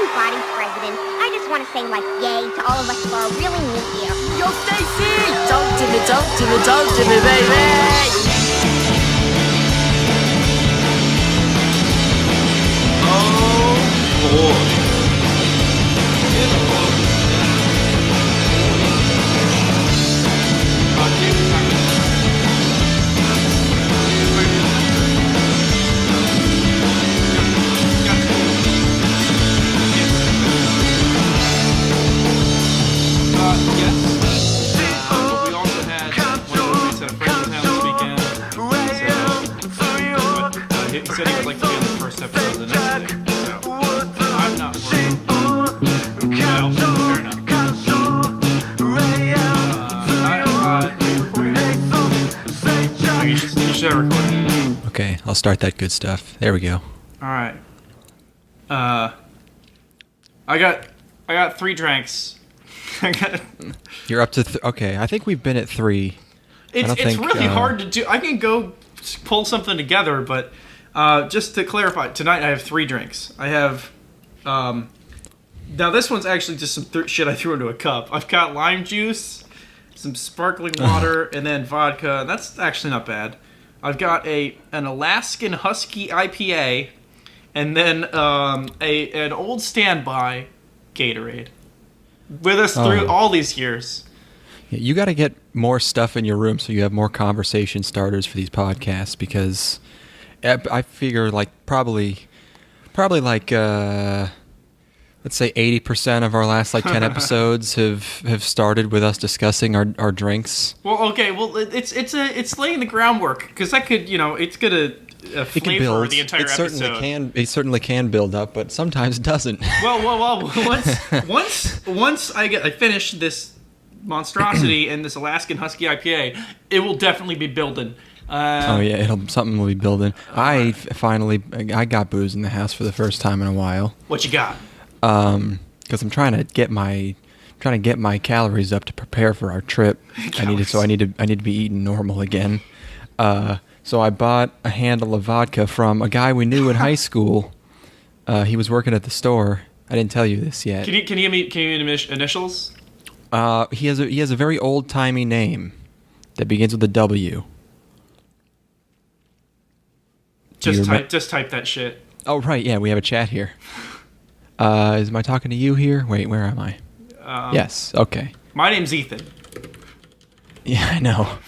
new body president, I just want to say, like, yay to all of us for a really new year. Yo, Stacy! Talk to me, talk to me, talk to me, baby! Oh, boy. He said he would like to be on the first episode of the next day, so I'm not worried. Well, fair enough. You should have recorded. Okay, I'll start that good stuff. There we go. Alright. I got 3 drinks. You're up to... okay, I think we've been at 3. It's really hard to do. I can go pull something together, but just to clarify, tonight I have 3 drinks. I have... now this one's actually just some shit I threw into a cup. I've got lime juice, some sparkling water, and then vodka. That's actually not bad. I've got an Alaskan Husky IPA, and then an old standby Gatorade. With us through all these years. You got to get more stuff in your room so you have more conversation starters for these podcasts, because I figure like probably like let's say 80% of our last like 10 episodes have started with us discussing our drinks. Well, okay, well it's laying the groundwork, because that could, it's gonna flavor the entire episode. It certainly can build up, but sometimes it doesn't. Well. Once I finish this monstrosity and this Alaskan Husky IPA, it will definitely be building. Something will be building. I got booze in the house for the first time in a while. What you got? Because I'm trying to get my calories up to prepare for our trip. I need to be eating normal again. So I bought a handle of vodka from a guy we knew in high school. He was working at the store. I didn't tell you this yet. Can you give me initials? He has a very old timey name that begins with a W. Just type that shit. Oh right, yeah, we have a chat here. Am I talking to you here? Wait, where am I? Yes, okay. My name's Ethan. Yeah, I know.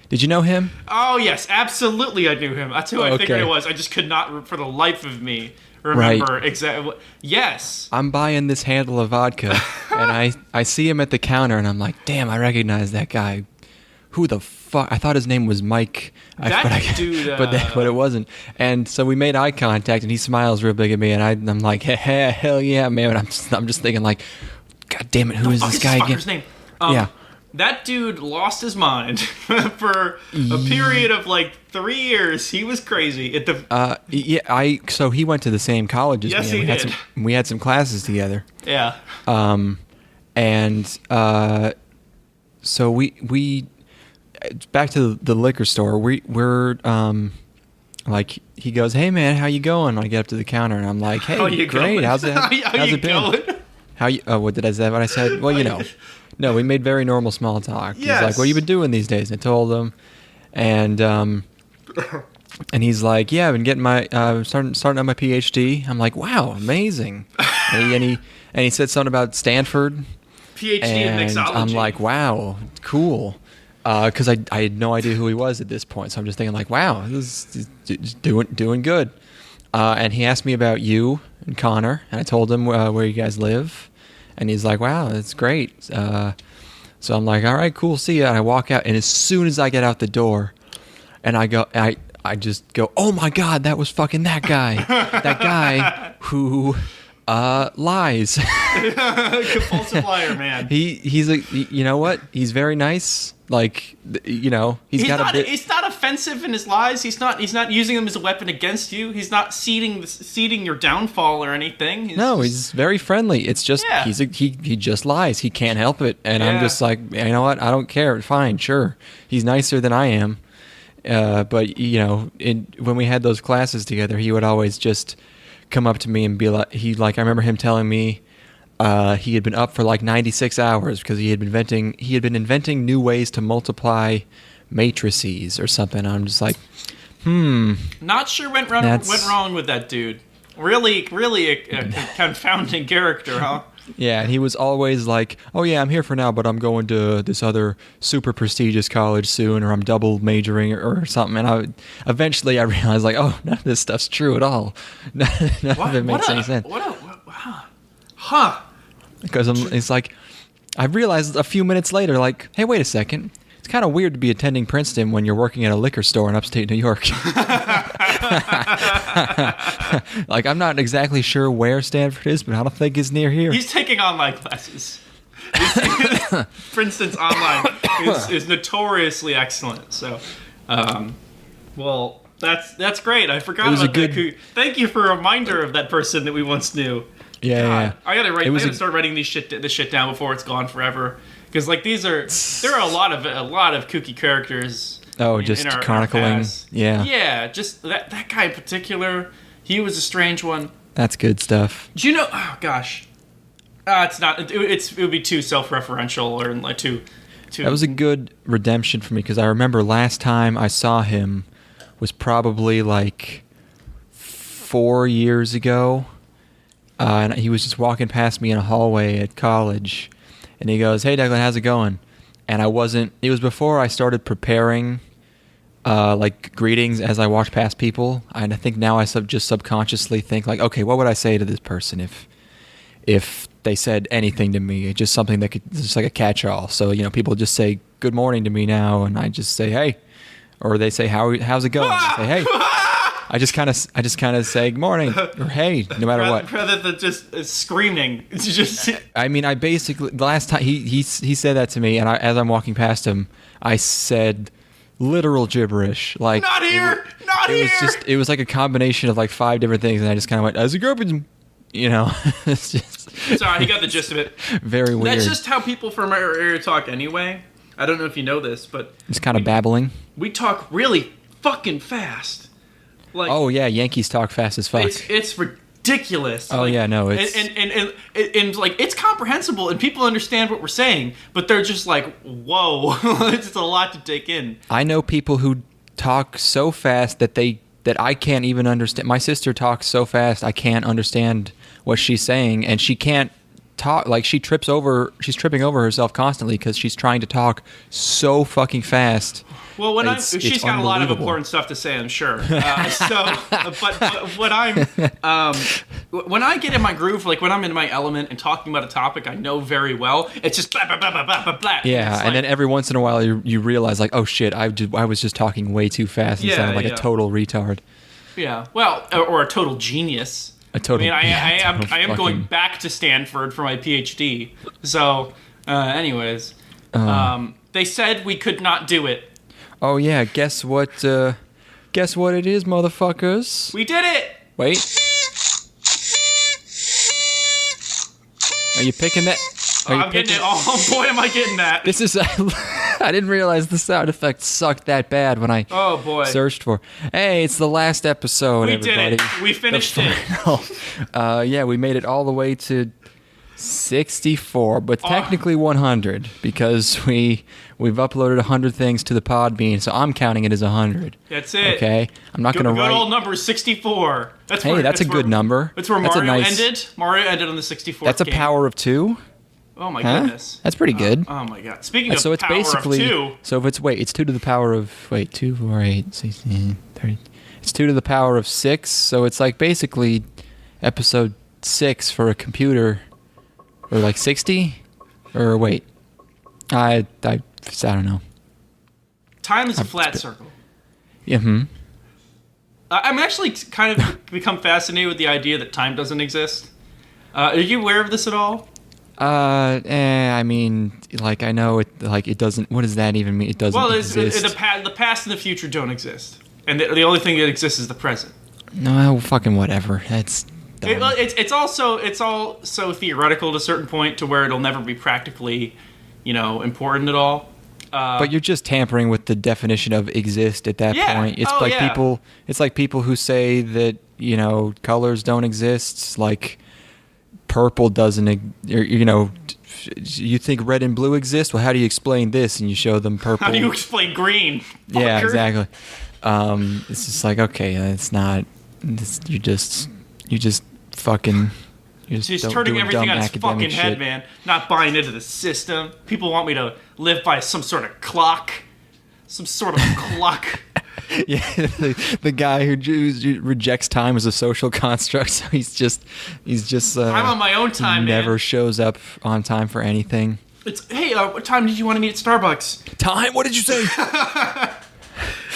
Did you know him? Oh, yes, absolutely I knew him. That's who I figured it was. I just could not, for the life of me, remember exactly. Yes. I'm buying this handle of vodka, and I see him at the counter, and I'm like, damn, I recognize that guy. Who the fuck? I thought his name was Mike. Dude. But it wasn't. And so we made eye contact, and he smiles real big at me, and I'm like, hey, hell yeah, man. I'm just thinking like, God damn it, who is this guy again? His name? Yeah. That dude lost his mind for a period of like 3 years. He was crazy. So he went to the same college as me. Yes, he did. We had some classes together. Yeah. So we back to the liquor store. We're like, he goes, hey man, how you going? I get up to the counter and I'm like, hey, great. Going? How's it been? Going? What did I say? What I said? Well, no, we made very normal small talk. Yes. He's like, what you been doing these days? And I told him, and he's like, yeah, I've been getting my starting on my PhD. I'm like, wow, amazing. and he said something about Stanford. PhD in mixology. I'm like, wow, cool. Because I had no idea who he was at this point, so I'm just thinking like, wow, this is doing good. And he asked me about you and Connor, and I told him where you guys live, and he's like, wow, that's great. So I'm like, all right, cool, see ya. And I walk out, and as soon as I get out the door, and I just go, oh my God, that was fucking that guy, that guy who lies. Compulsive liar, man. He's you know what? He's very nice. Like, he's got a bit. He's not offensive in his lies. He's not using them as a weapon against you. He's not seeding your downfall or anything. He's very friendly. It's just he just lies. He can't help it. And I'm just like, you know what? I don't care. Fine, sure. He's nicer than I am. But when we had those classes together, he would always just come up to me and be like, I remember him telling me he had been up for like 96 hours because he had been inventing new ways to multiply matrices or something. I'm just like, Not sure went wrong with that dude. Really a confounding character, huh? Yeah, and he was always like, oh yeah, I'm here for now, but I'm going to this other super prestigious college soon, or I'm double majoring or something. And eventually I realized, like, oh, none of this stuff's true at all. None of it makes any sense. Huh. Because it's like, I realized a few minutes later, like, hey, wait a second. It's kind of weird to be attending Princeton when you're working at a liquor store in upstate New York. Like, I'm not exactly sure where Stanford is, but I don't think it's near here. He's taking online classes. Princeton's online is notoriously excellent. So, well, that's great. I forgot about that. Thank you for a reminder of that person that we once knew. Yeah, God, I gotta start writing this shit down before it's gone forever. Because like there are a lot of kooky characters. Oh, just chronicling. Yeah, just that guy in particular. He was a strange one. That's good stuff. Do you know? Oh gosh, it's not. It would be too self-referential or like too. That was a good redemption for me because I remember last time I saw him was probably like 4 years ago, and he was just walking past me in a hallway at college, and he goes, "Hey Declan, how's it going?" And I wasn't. It was before I started preparing. Like greetings as I walked past people, and I think now I just subconsciously think like, okay, what would I say to this person if they said anything to me? It's just something that could just like a catch-all. So people just say good morning to me now, and I just say hey, or they say how's it going? I say hey. I just kind of say good morning or hey, no matter what. Rather than just screaming, it's just. I mean, I basically the last time he said that to me, and as I'm walking past him, I said. Literal gibberish, like not here. It was like a combination of like 5 different things, and I just kind of went as a group, it's just. Sorry, he got the gist of it. Very weird. That's just how people from our area talk, anyway. I don't know if you know this, but it's kind of babbling. We talk really fucking fast. Like, oh yeah, Yankees talk fast as fuck. It's ridiculous. Oh yeah, no, it's and like it's comprehensible and people understand what we're saying, but they're just like, whoa, it's a lot to take in. I know people who talk so fast that I can't even understand. My sister talks so fast I can't understand what she's saying, and she can't talk. Like she's tripping over herself constantly because she's trying to talk so fucking fast. Well, she's got a lot of important stuff to say, I'm sure. But when I get in my groove, like when I'm in my element and talking about a topic I know very well, it's just blah blah blah blah blah blah blah. Yeah, and then every once in a while you realize like, oh shit, I was just talking way too fast and sounded like a total retard. Yeah, well, or a total genius. A total. I mean, I am going back to Stanford for my PhD. So, anyways, they said we could not do it. Oh yeah, guess what? Guess what it is, motherfuckers. We did it. Wait. Are you picking that? I'm getting it. Oh boy, am I getting that. This is. I didn't realize the sound effect sucked that bad when I searched for. Hey, it's the last episode. We everybody. did it. We finished it. Yeah, we made it all the way to 64, but technically 100 because we've uploaded 100 things to the Podbean, so I'm counting it as 100. That's it. Okay, I'm not going to write. Good old number 64. That's a good number. That's where Mario ended. Mario ended on the 64th. That's a power of 2. Oh my goodness. That's pretty good. Oh my god. Speaking of so it's power basically, of 2. So if it's 2 to the power of 2, 4, 8, 16, 30. It's 2 to the power of 6, so it's like basically episode 6 for a computer. Or like 60? Or wait. I don't know. Time is a flat circle. Yeah. I'm actually kind of become fascinated with the idea that time doesn't exist. Are you aware of this at all? I mean, like I know it. Like it doesn't. What does that even mean? It doesn't exist. The past and the future don't exist, and the only thing that exists is the present. No, fucking whatever. That's. It's all so theoretical to a certain point to where it'll never be practically, important at all. But you're just tampering with the definition of exist at that point. It's people. It's like people who say that colors don't exist. Like purple doesn't. You think red and blue exist? Well, how do you explain this? And you show them purple. How do you explain green? Yeah, Fucker. exactly. It's just like, okay, it's not. You just fucking. He's don't turning do everything dumb on his academic fucking head, shit. man. Not buying into the system. People want me to live by some sort of clock. Some sort of clock. Yeah, the guy who rejects time as a social construct. So he's just. I'm on my own time, never man. shows up on time for anything. It's hey, what time did you want to meet at Starbucks? Time? What did you say?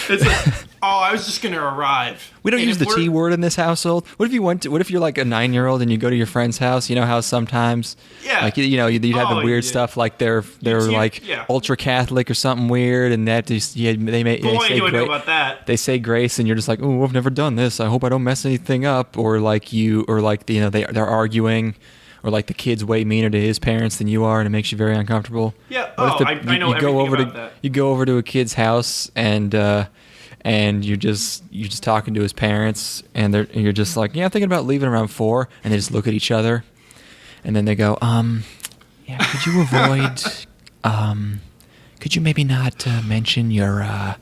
It's like, oh, I was just gonna arrive. We don't And use if the T word in this household. What if you're like a 9-year-old and you go to your friend's house? You know how sometimes, Yeah. like you'd have the Oh, weird yeah. stuff like they're like yeah. ultra Catholic or something weird, and that just they Boy, say do I know gra- about that. they say grace, and you're just like, oh, I've never done this. I hope I don't mess anything up, or they're arguing. Or like the kid's way meaner to his parents than you are, and it makes you very uncomfortable. Yeah. What if I know everything about that. You go over to a kid's house and you're just talking to his parents, and you're just like, yeah, I'm thinking about leaving around 4, and they just look at each other, and then they go, yeah, could you avoid, could you maybe not mention your,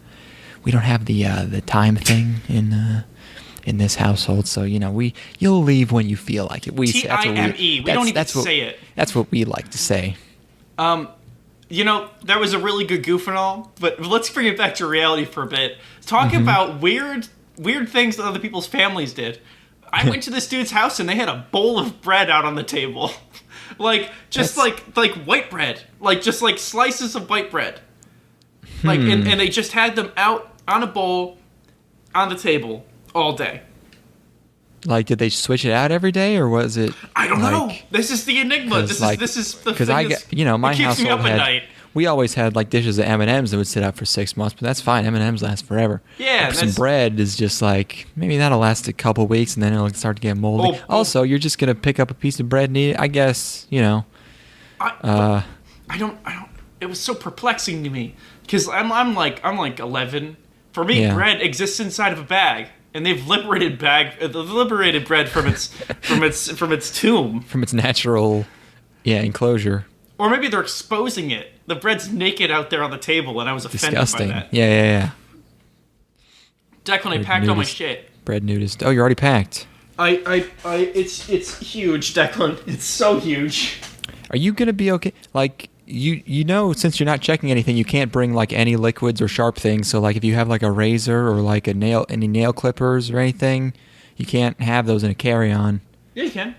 we don't have the time thing in this household, so you'll leave when you feel like it. TIME. We don't even say it. That's what we like to say. That was a really good goof and all, but let's bring it back to reality for a bit. Talk Mm-hmm. about weird things that other people's families did. I went to this dude's house and they had a bowl of bread out on the table. like white bread. Like just like slices of white bread. Like and they just had them out on a bowl on the table all day. Like, did they switch it out every day, or was it? I don't know. This is the enigma. This is the thing. My it keeps me household up at night. we always had like dishes of M&Ms that would sit out for 6 months, but that's fine. M&Ms last forever. Yeah, Some bread is just like, maybe that'll last a couple weeks and then it'll start to get moldy. Also, you're just gonna pick up a piece of bread and eat it, I guess. I don't. It was so perplexing to me because I'm like 11. For me, Yeah. bread exists inside of a bag, and they've liberated bread from its tomb. From its natural, enclosure. Or maybe they're exposing it. The bread's naked out there on the table, and I was offended Disgusting. by that. Yeah. Declan, I packed all my shit. Bread nudist. Oh, you're already packed. It's huge, Declan. It's so huge. Are you gonna be okay? Like, since you're not checking anything, you can't bring like any liquids or sharp things. So like, if you have like a razor or like any nail clippers or anything, you can't have those in a carry-on. Yeah, you can.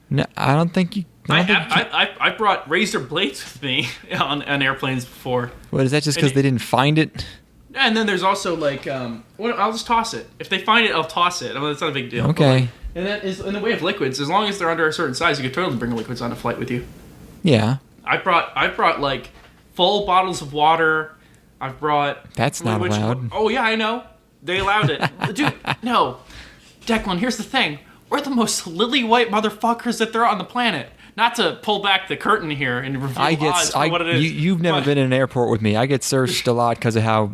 No, I don't think you. I brought razor blades with me on airplanes before. What is that? Just because they didn't find it? And then there's also like, I'll just toss it. If they find it, I'll toss it. I mean, it's not a big deal. Okay. And that is in the way of liquids. As long as they're under a certain size, you could totally bring liquids on a flight with you. Yeah. I brought like full bottles of water. I've brought. That's not allowed. Oh yeah, I know. They allowed it, dude. No, Declan. Here's the thing. We're the most lily white motherfuckers that there are on the planet. Not to pull back the curtain here and reveal odds for what it is. You've never been in an airport with me. I get searched a lot because of how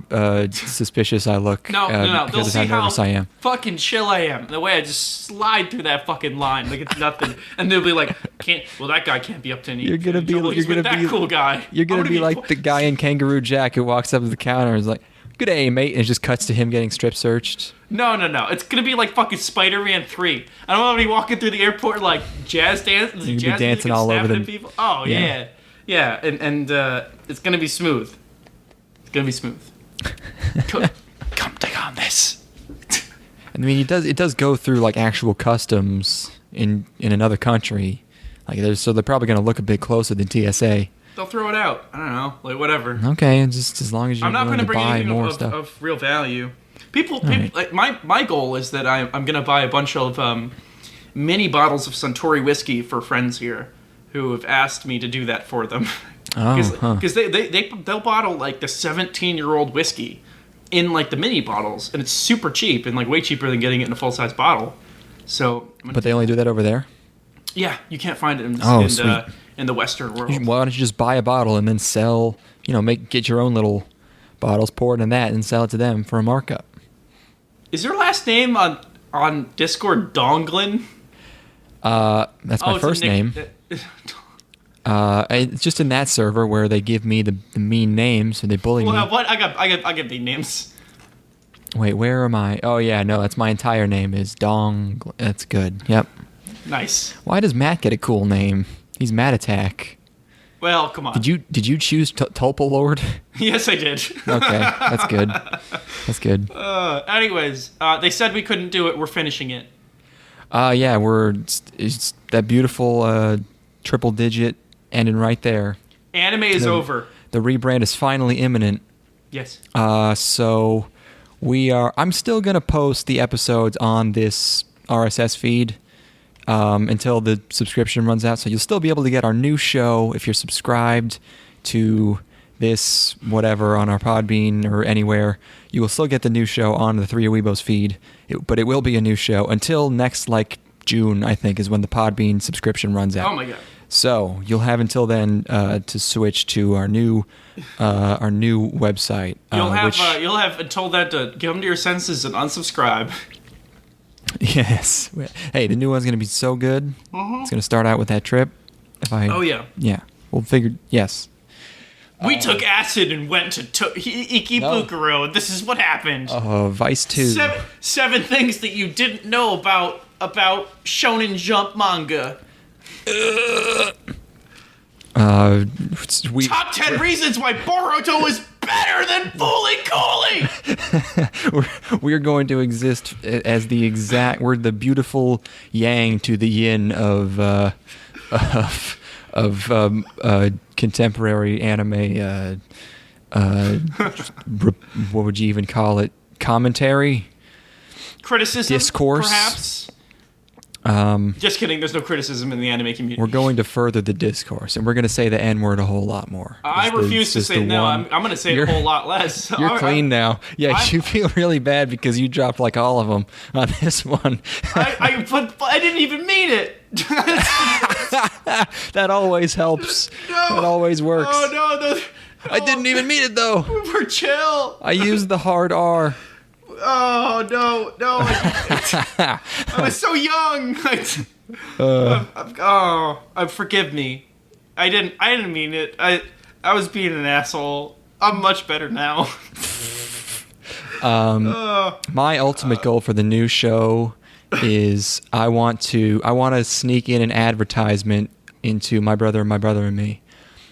suspicious I look. No. They'll Because of see how nervous I am. fucking chill I am. The way I just slide through that fucking line like it's nothing, and they'll be like, that guy can't be up to any. You're gonna be trouble. He's you're with gonna that be cool guy. You're gonna I'm be like the guy in Kangaroo Jack who walks up to the counter and is like, "Good day, mate," and it just cuts to him getting strip searched. No. It's gonna be like fucking Spider-Man 3. I don't want to be walking through the airport like jazz dance. You're gonna be dancing all over the people. Oh yeah. And it's gonna be smooth. It's gonna be smooth. Come take on this. I mean, it does go through like actual customs in another country. Like they're probably gonna look a bit closer than TSA. They'll throw it out. I don't know, like whatever. Okay, just as long as you're I'm not willing going to to bring buy anything more of, stuff. of real value. People right. like my goal is that I'm going to buy a bunch of mini bottles of Suntory whiskey for friends here who have asked me to do that for them. Because they'll bottle like the 17-year-old whiskey in like the mini bottles, and it's super cheap and like way cheaper than getting it in a full-size bottle. So, But they only do that over there? yeah, you can't find it Sweet. In the Western world. Why don't you just buy a bottle and then sell, get your own little bottles, pour it in that, and sell it to them for a markup? Is your last name on on Discord Donglin. That's my it's a first name. It's just in that server where they give me the mean names and they bully me. What? I get the names. Wait, where am I? Oh yeah, no, that's my entire name is Dong. That's good. Yep. Nice. Why does Matt get a cool name? He's Matt Attack. Well, come on. Did you choose Tulpa Lord? Yes, I did. Okay, that's good. That's good. Anyways, they said we couldn't do it. We're finishing it. Yeah, it's that beautiful triple digit ending right there. Anime is over. The rebrand is finally imminent. Yes. So I'm still gonna post the episodes on this RSS feed until the subscription runs out. So you'll still be able to get our new show if you're subscribed to this whatever on our Podbean or anywhere. You will still get the new show on the 3 Aweebos feed, but it will be a new show until next June, I think, is when the Podbean subscription runs out. Oh my god. So you'll have until then to switch to our new website. You'll have until then to come to your senses and unsubscribe. Yes. Hey, the new one's gonna be so good. Mm-hmm. It's gonna start out with that trip. Oh yeah. Yeah. We'll figure. Yes. We took acid and went to Ikebukuro, and this is what happened. Vice 2. Seven things that you didn't know about Shonen Jump manga. Top 10 reasons why Boruto is better than Fooly Cooly! We're going to exist as we're the beautiful yang to the yin of contemporary anime. What would you even call it? Commentary? Criticism? Discourse? Perhaps? Just kidding, there's no criticism in the anime community. We're going to further the discourse, and we're going to say the N-word a whole lot more. I refuse to say no. I'm going to say it a whole lot less. You're clean now. Yeah, you feel really bad because you dropped all of them on this one. But I didn't even mean it. That always helps. No. That always works. Oh, no. I didn't even mean it, though. We're chill. I used the hard R. Oh, no. I was so young. Forgive me. I didn't mean it. I was being an asshole. I'm much better now. My ultimate goal for the new show is I want to sneak in an advertisement into My Brother and Me.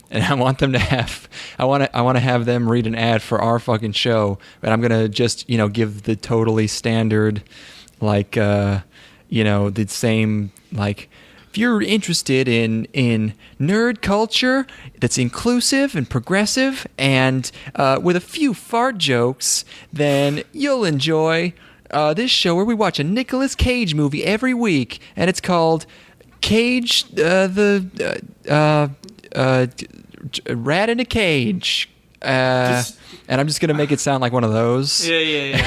And I want them to have, I want to have them read an ad for our fucking show, but I'm gonna just, give the totally standard, the same, if you're interested in nerd culture that's inclusive and progressive and with a few fart jokes, then you'll enjoy this show where we watch a Nicolas Cage movie every week, and it's called Cage Rat in a Cage, and I'm just gonna make it sound like one of those. Yeah.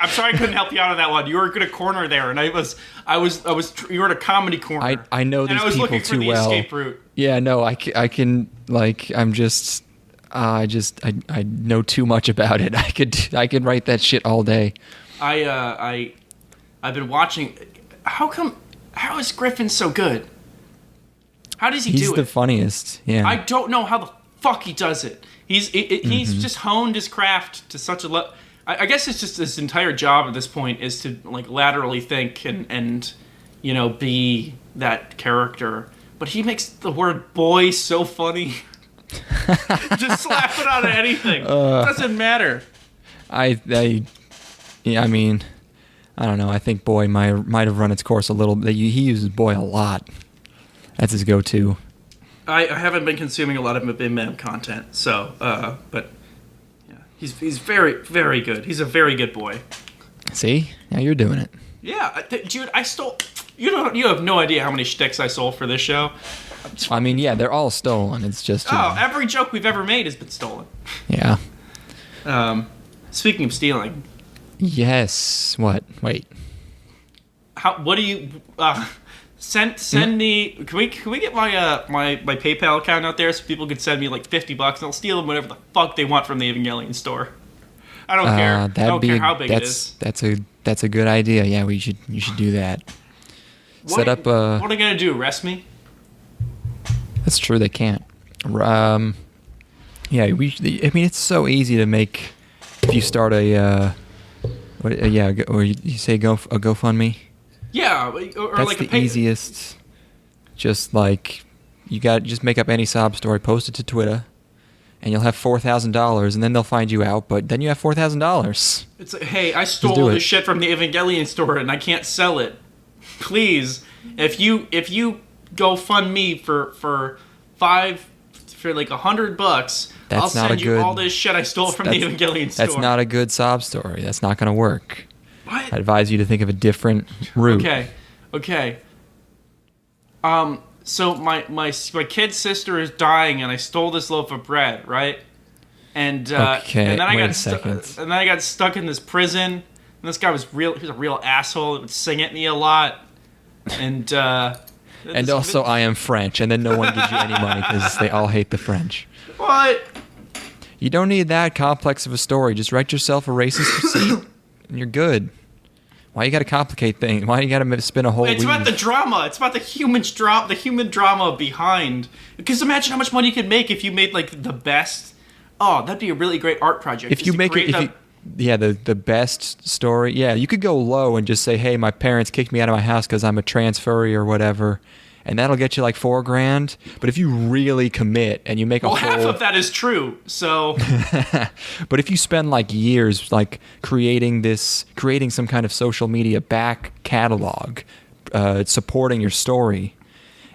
I'm sorry I couldn't help you out on that one. You were in a corner there, and I was. You were in a comedy corner. I know these people too well. And I was looking for the escape route. Yeah, no, I can I'm just. I know too much about it. I could write that shit all day. I've been watching. How is Griffin so good? How does he do it? He's the funniest. Yeah. I don't know how the fuck he does it. He's just honed his craft to such a level. I guess it's just his entire job at this point is to laterally think and be that character. But he makes the word boy so funny. Just slap it on anything. It doesn't matter. I mean, I don't know. I think boy might have run its course a little bit. He uses boy a lot. That's his go-to. I haven't been consuming a lot of BIM content, so but yeah, he's very, very good. He's a very good boy. See, now you're doing it. Yeah, dude, I stole. You have no idea how many shticks I sold for this show. I mean, yeah, they're all stolen. It's just every joke we've ever made has been stolen. Yeah. Speaking of stealing. Yes. What? Wait. What do you? Send me. Can we get my my PayPal account out there so people can send me $50 and I'll steal them whatever the fuck they want from the Evangelion store. I don't care. I don't care how big it that's is. that's a good idea. Yeah, you should do that. Set up a. What are they gonna do? Arrest me? That's true. They can't. Yeah, I mean, it's so easy to make. If you start or you say a GoFundMe. Yeah, or That's like the easiest. Just like just make up any sob story, post it to Twitter, and you'll have $4,000, and then they'll find you out. But then you have $4,000. It's like, hey, I stole this shit from the Evangelion store, and I can't sell it. Please, if you go fund me for like $100, I'll send you all this shit I stole from the Evangelion store. That's not a good sob story. That's not going to work. What? I advise you to think of a different route. Okay. So my kid's sister is dying, and I stole this loaf of bread, right? And then I got stuck in this prison. And this guy was he was a real asshole. He would sing at me a lot, and also I am French, and then no one gives you any money because they all hate the French. What? You don't need that complex of a story. Just write yourself a racist receipt, and you're good. Why you got to complicate things? Why you got to spin a whole? It's about the drama. It's about the human drama behind. Because imagine how much money you could make if you made like the best. Oh, that'd be a really great art project. If you make it, the best story. Yeah, you could go low and just say, "Hey, my parents kicked me out of my house because I'm a transferee or whatever," and that'll get you like $4,000. But if you really commit and you make a whole, half of that is true. So, but if you spend like years like creating some kind of social media back catalog, supporting your story,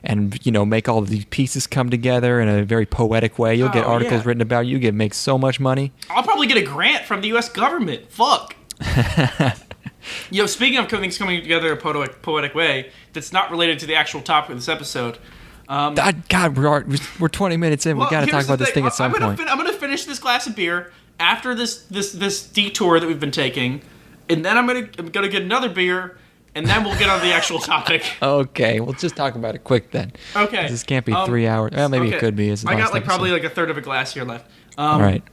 and make all of these pieces come together in a very poetic way, you'll get articles written about you. Make so much money. I'll probably get a grant from the U.S. government. Fuck. Speaking of things coming together in a poetic way, that's not related to the actual topic of this episode. God, we're 20 minutes in. We got to talk about this thing at some point. I'm gonna finish this glass of beer after this detour that we've been taking, and then I'm gonna get another beer, and then we'll get on the actual topic. Okay, we'll just talk about it quick then. Okay. This can't be 3 hours. Well, maybe it could be. I got probably a third of a glass here left. All right.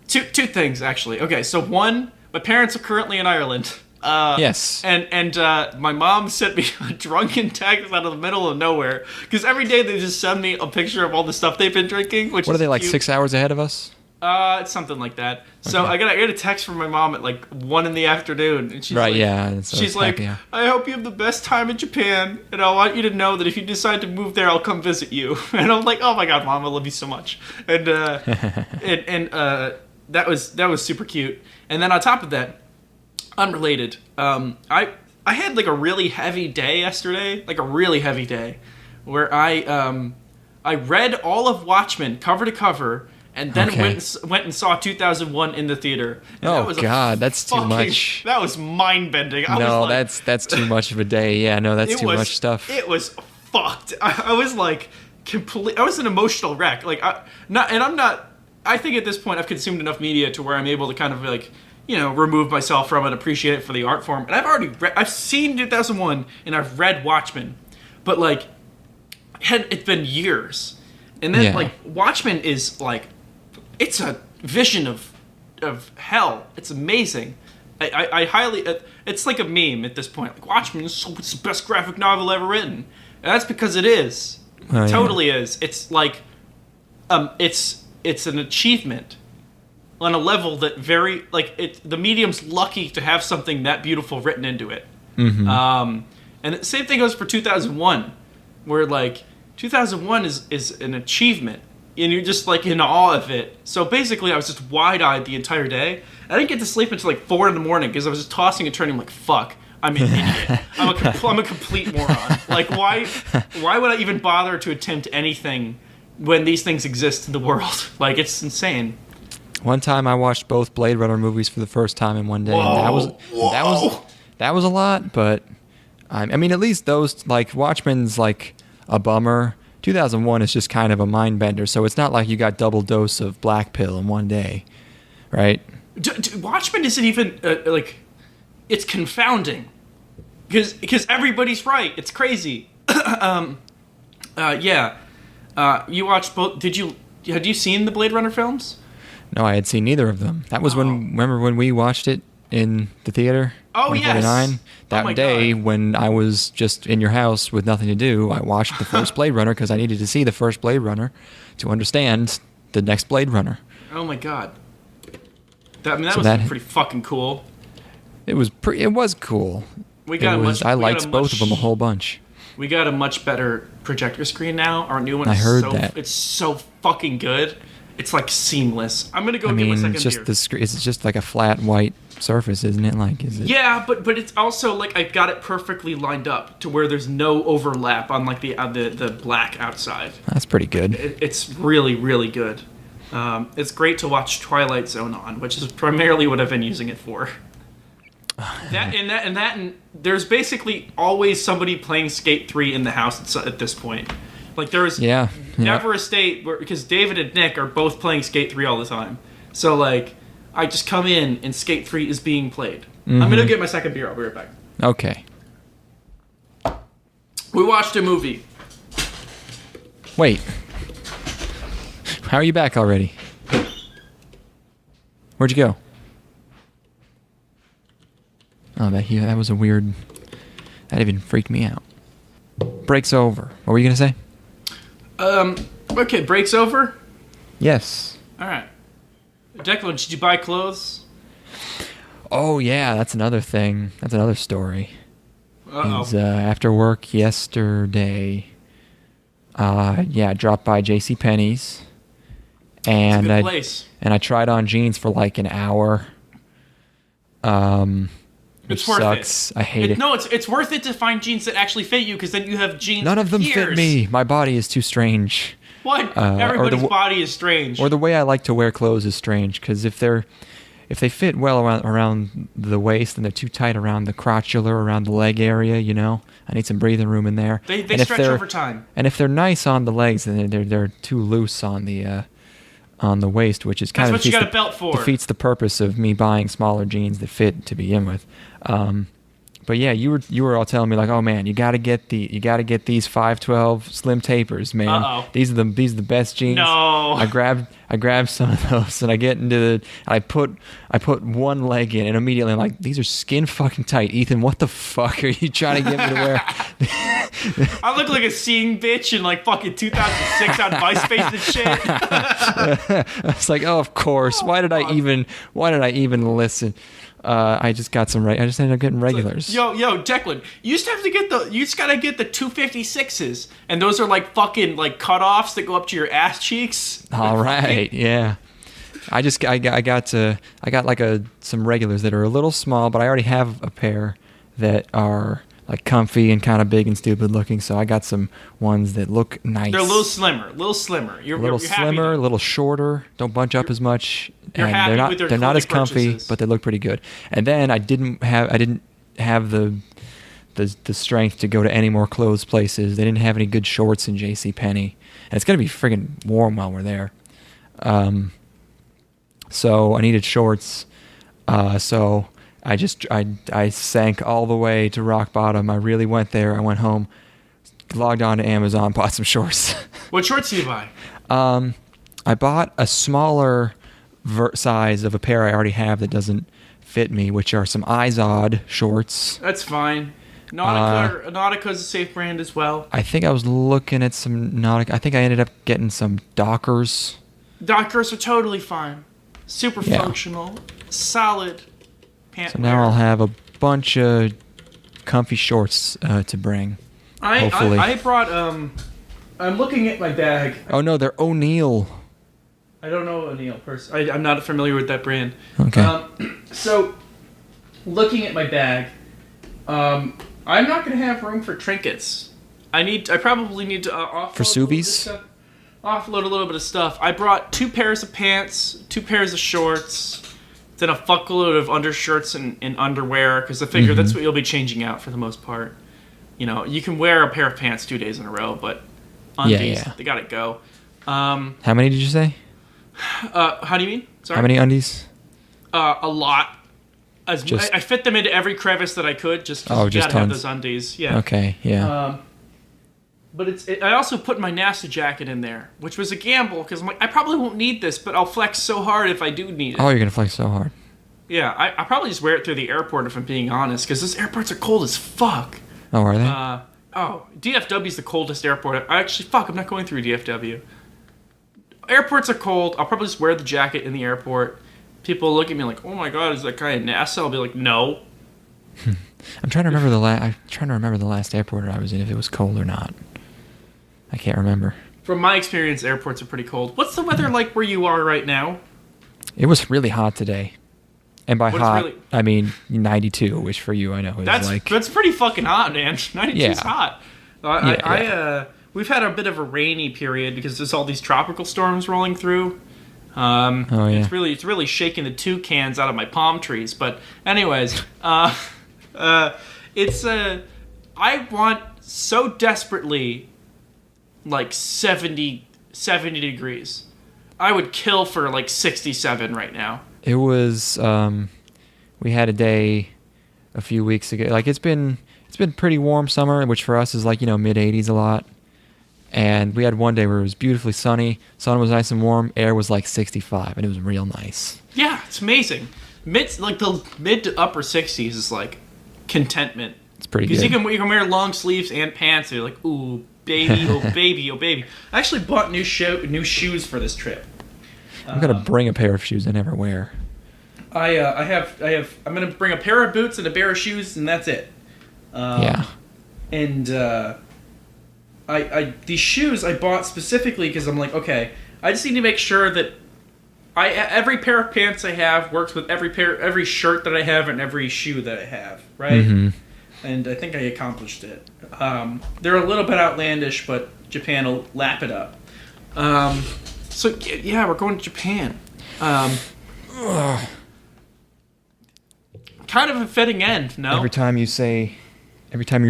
Two things actually. Okay, so one, my parents are currently in Ireland. Yes. And my mom sent me a drunken text out of the middle of nowhere because every day they just send me a picture of all the stuff they've been drinking. What are they, like 6 hours ahead of us? It's something like that. Okay. So I got a text from my mom at like 1 PM, and she's she's like, I hope you have the best time in Japan, and I want you to know that if you decide to move there, I'll come visit you. And I'm like, oh my god, Mom, I love you so much. And that was super cute. And then on top of that, unrelated, I had like a really heavy day yesterday, where I read all of Watchmen cover to cover. And then went and saw 2001 in the theater. And that's too much. That was mind-bending. That's too much of a day. Yeah, no, that's too much stuff. It was fucked. I was like I was an emotional wreck. Like I think at this point I've consumed enough media to where I'm able to kind of like, remove myself from it, appreciate it for the art form. And I've seen 2001 and I've read Watchmen, but like it's been years. And then like Watchmen is like, it's a vision of hell. It's amazing. I highly... it's like a meme at this point. Like, Watchmen is the best graphic novel ever written. And that's because it is. It totally is. It's like... It's an achievement on a level that the medium's lucky to have something that beautiful written into it. Mm-hmm. And the same thing goes for 2001, where like 2001 is an achievement. And you're just like in awe of it. So basically, I was just wide-eyed the entire day. I didn't get to sleep until like 4 AM because I was just tossing and turning. Like, fuck, I'm an idiot. I'm a complete moron. Like, why would I even bother to attempt anything when these things exist in the world? Like, it's insane. One time, I watched both Blade Runner movies for the first time in one day. Whoa. And that was a lot. But I mean, at least those like Watchmen's like a bummer. 2001 is just kind of a mind bender, so it's not like you got double dose of black pill in one day, right? Watchmen isn't even like, it's confounding because everybody's right. It's crazy. You watched both? Had you seen the Blade Runner films? No, I had seen neither of them. That was when. Remember when we watched it in the theater? Oh, yes. 2049? That my day God. when I was just in your house with nothing to do, I watched the first Blade Runner because I needed to see the first Blade Runner to understand the next Blade Runner. Oh my God. That So was pretty fucking cool. It was It was cool. I liked both of them a whole bunch. We got a much better projector screen now. Our new one I is heard that. It's so fucking good. It's like seamless. I'm gonna go I get my mean, second it's just beer. the screen. It's just like a flat white surface, isn't it? Like, is it? Yeah, but it's also like I've got it perfectly lined up to where there's no overlap on like the black outside. That's pretty good. It's really really good. It's great to watch Twilight Zone on, which is primarily what I've been using it for. And there's basically always somebody playing Skate 3 in the house at this point. Like there's never a state where, because David and Nick are both playing Skate 3 all the time. So like I just come in and Skate 3 is being played. Mm-hmm. I'm gonna get my second beer. I'll be right back. Okay. We watched a movie. Wait. How are you back already? Where'd you go? Oh, that was a weird... That even freaked me out. Break's over. What were you going to say? Okay, break's over. Yes. All right. Declan, did you buy clothes? Oh, yeah, that's another thing. That's another story. Uh-oh. After work yesterday, I dropped by JCPenney's. And It's a good place. And I tried on jeans for like an hour. Which It's worth sucks. it. I hate it. No, it's worth it to find jeans that actually fit you, because then you have jeans. None of them years. fit me. My body is too strange. What? or Everybody's the- body is strange. Or the way I like to wear clothes is strange, because if they fit well around the waist and they're too tight around the crotchular, around the leg area, you know, I need some breathing room in there. They And if stretch they're- over time. And if they're nice on the legs, then they're too loose on the waist, which is kind That's of what you got a belt for. defeats the purpose of me buying smaller jeans that fit to begin with. But yeah, you were all telling me like, oh man, you gotta get these 512 slim tapers, man. Uh-oh. These are the best jeans. No. I grabbed some of those and I put one leg in and immediately I'm like, these are skin fucking tight. Ethan, what the fuck are you trying to get me to wear? I look like a seeing bitch in like fucking 2006 on MySpace and shit. I was like, oh, of course. Why did I even listen? I just got I just ended up getting regulars. Yo, Declan, you just gotta get the 256s, and those are like fucking like cutoffs that go up to your ass cheeks. All right, yeah. I got some regulars that are a little small, but I already have a pair that are like comfy and kind of big and stupid looking. So I got some ones that look nice. They're a little slimmer. You're a little you're happy slimmer, a though. little shorter. Don't bunch up as much. You're and happy with your they're not as clothing comfy, purchases. but they look pretty good. And then I didn't have the strength to go to any more clothes places. They didn't have any good shorts in JCPenney. And it's gonna be friggin' warm while we're there. So I needed shorts. So I sank all the way to rock bottom. I really went there. I went home, logged on to Amazon, bought some shorts. What shorts do you buy? I bought a smaller size of a pair I already have that doesn't fit me, which are some Izod shorts. That's fine. Nautica's a safe brand as well. I think I was looking at some Nautica. I think I ended up getting some Dockers. Dockers are totally fine. Super Yeah. functional. Solid. Pant So now wear. I'll have a bunch of comfy shorts to bring. Hopefully. I brought I'm looking at my bag. Oh no, they're O'Neill. I don't know O'Neill person. I'm not familiar with that brand. Okay. So, looking at my bag, I'm not going to have room for trinkets. I probably need to offload For a little bit of Subies? stuff. Offload a little bit of stuff. I brought 2 pairs of pants, 2 pairs of shorts, then a fuckload of undershirts and underwear, because I figure that's what you'll be changing out for the most part. You know, you can wear a pair of pants 2 days in a row, but undies, Yeah. they gotta go. How many did you say? How do you mean? Sorry. How many undies? A lot. Just- I fit them into every crevice that I could. Just Oh, you just gotta have tons. those undies. Yeah. Okay, yeah. But I also put my NASA jacket in there, which was a gamble because I'm like, I probably won't need this, but I'll flex so hard if I do need it. Oh, you're gonna flex so hard. Yeah, I probably just wear it through the airport if I'm being honest, because those airports are cold as fuck. Oh, are they? DFW's the coldest airport. I'm not going through DFW. Airports are cold. I'll probably just wear the jacket in the airport. People look at me like, "Oh my god, is that guy in NASA?" I'll be like, "No." I'm trying to remember the last airport I was in, if it was cold or not. I can't remember. From my experience, airports are pretty cold. What's the weather like where you are right now? It was really hot today. And by What is hot, really- I mean 92, which for you I know is That's pretty fucking hot, man. 92 is hot. We've had a bit of a rainy period because there's all these tropical storms rolling through. It's really shaking the toucans out of my palm trees. But anyways, I want so desperately like 70 degrees. I would kill for like 67 right now. It was we had a day a few weeks ago. Like it's been pretty warm summer, which for us is like, mid 80s a lot. And we had one day where it was beautifully sunny, sun was nice and warm, air was like 65, and it was real nice. Yeah, it's amazing. The mid to upper 60s is like contentment. It's pretty good. Because you can wear long sleeves and pants, and you're like, ooh, baby, oh baby, oh baby. I actually bought new shoes for this trip. I'm gonna bring a pair of shoes I never wear. I'm gonna bring a pair of boots and a pair of shoes, and that's it. And these shoes I bought specifically because I'm like, okay, I just need to make sure that every pair of pants I have works with every shirt that I have and every shoe that I have, right? Mm-hmm. And I think I accomplished it. They're a little bit outlandish, but Japan will lap it up. So yeah, we're going to Japan. Kind of a fitting end, no? Every time you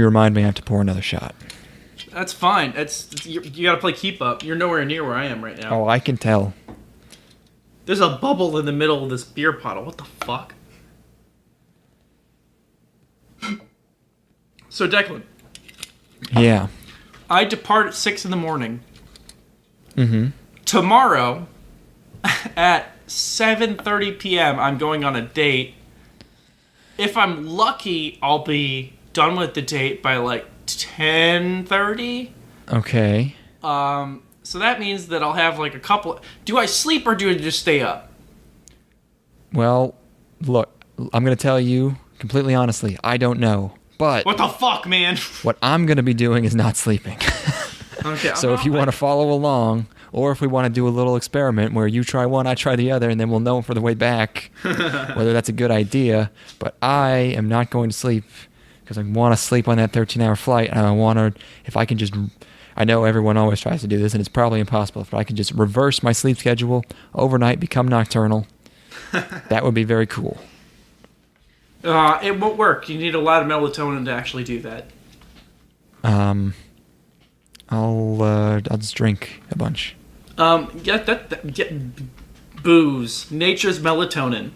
remind me, I have to pour another shot. That's fine. You gotta play keep up. You're nowhere near where I am right now. Oh, I can tell. There's a bubble in the middle of this beer bottle. What the fuck? So Declan. Yeah. I depart at 6 in the morning. Mm-hmm. Tomorrow, at 7:30 p.m., I'm going on a date. If I'm lucky, I'll be done with the date by like 10:30. Okay. So that means that I'll have like a couple. Do I sleep or do I just stay up? Well, look, I'm gonna tell you completely honestly, I don't know. But What the fuck, man? what I'm gonna be doing is not sleeping. Okay. So if you want to follow along, or if we want to do a little experiment where you try one, I try the other, and then we'll know for the way back whether that's a good idea. But I am not going to sleep because I want to sleep on that 13-hour flight, and I want to, if I can just, I know everyone always tries to do this, and it's probably impossible, if I can just reverse my sleep schedule overnight, become nocturnal, that would be very cool. It won't work. You need a lot of melatonin to actually do that. I'll just drink a bunch. Get booze. Nature's melatonin.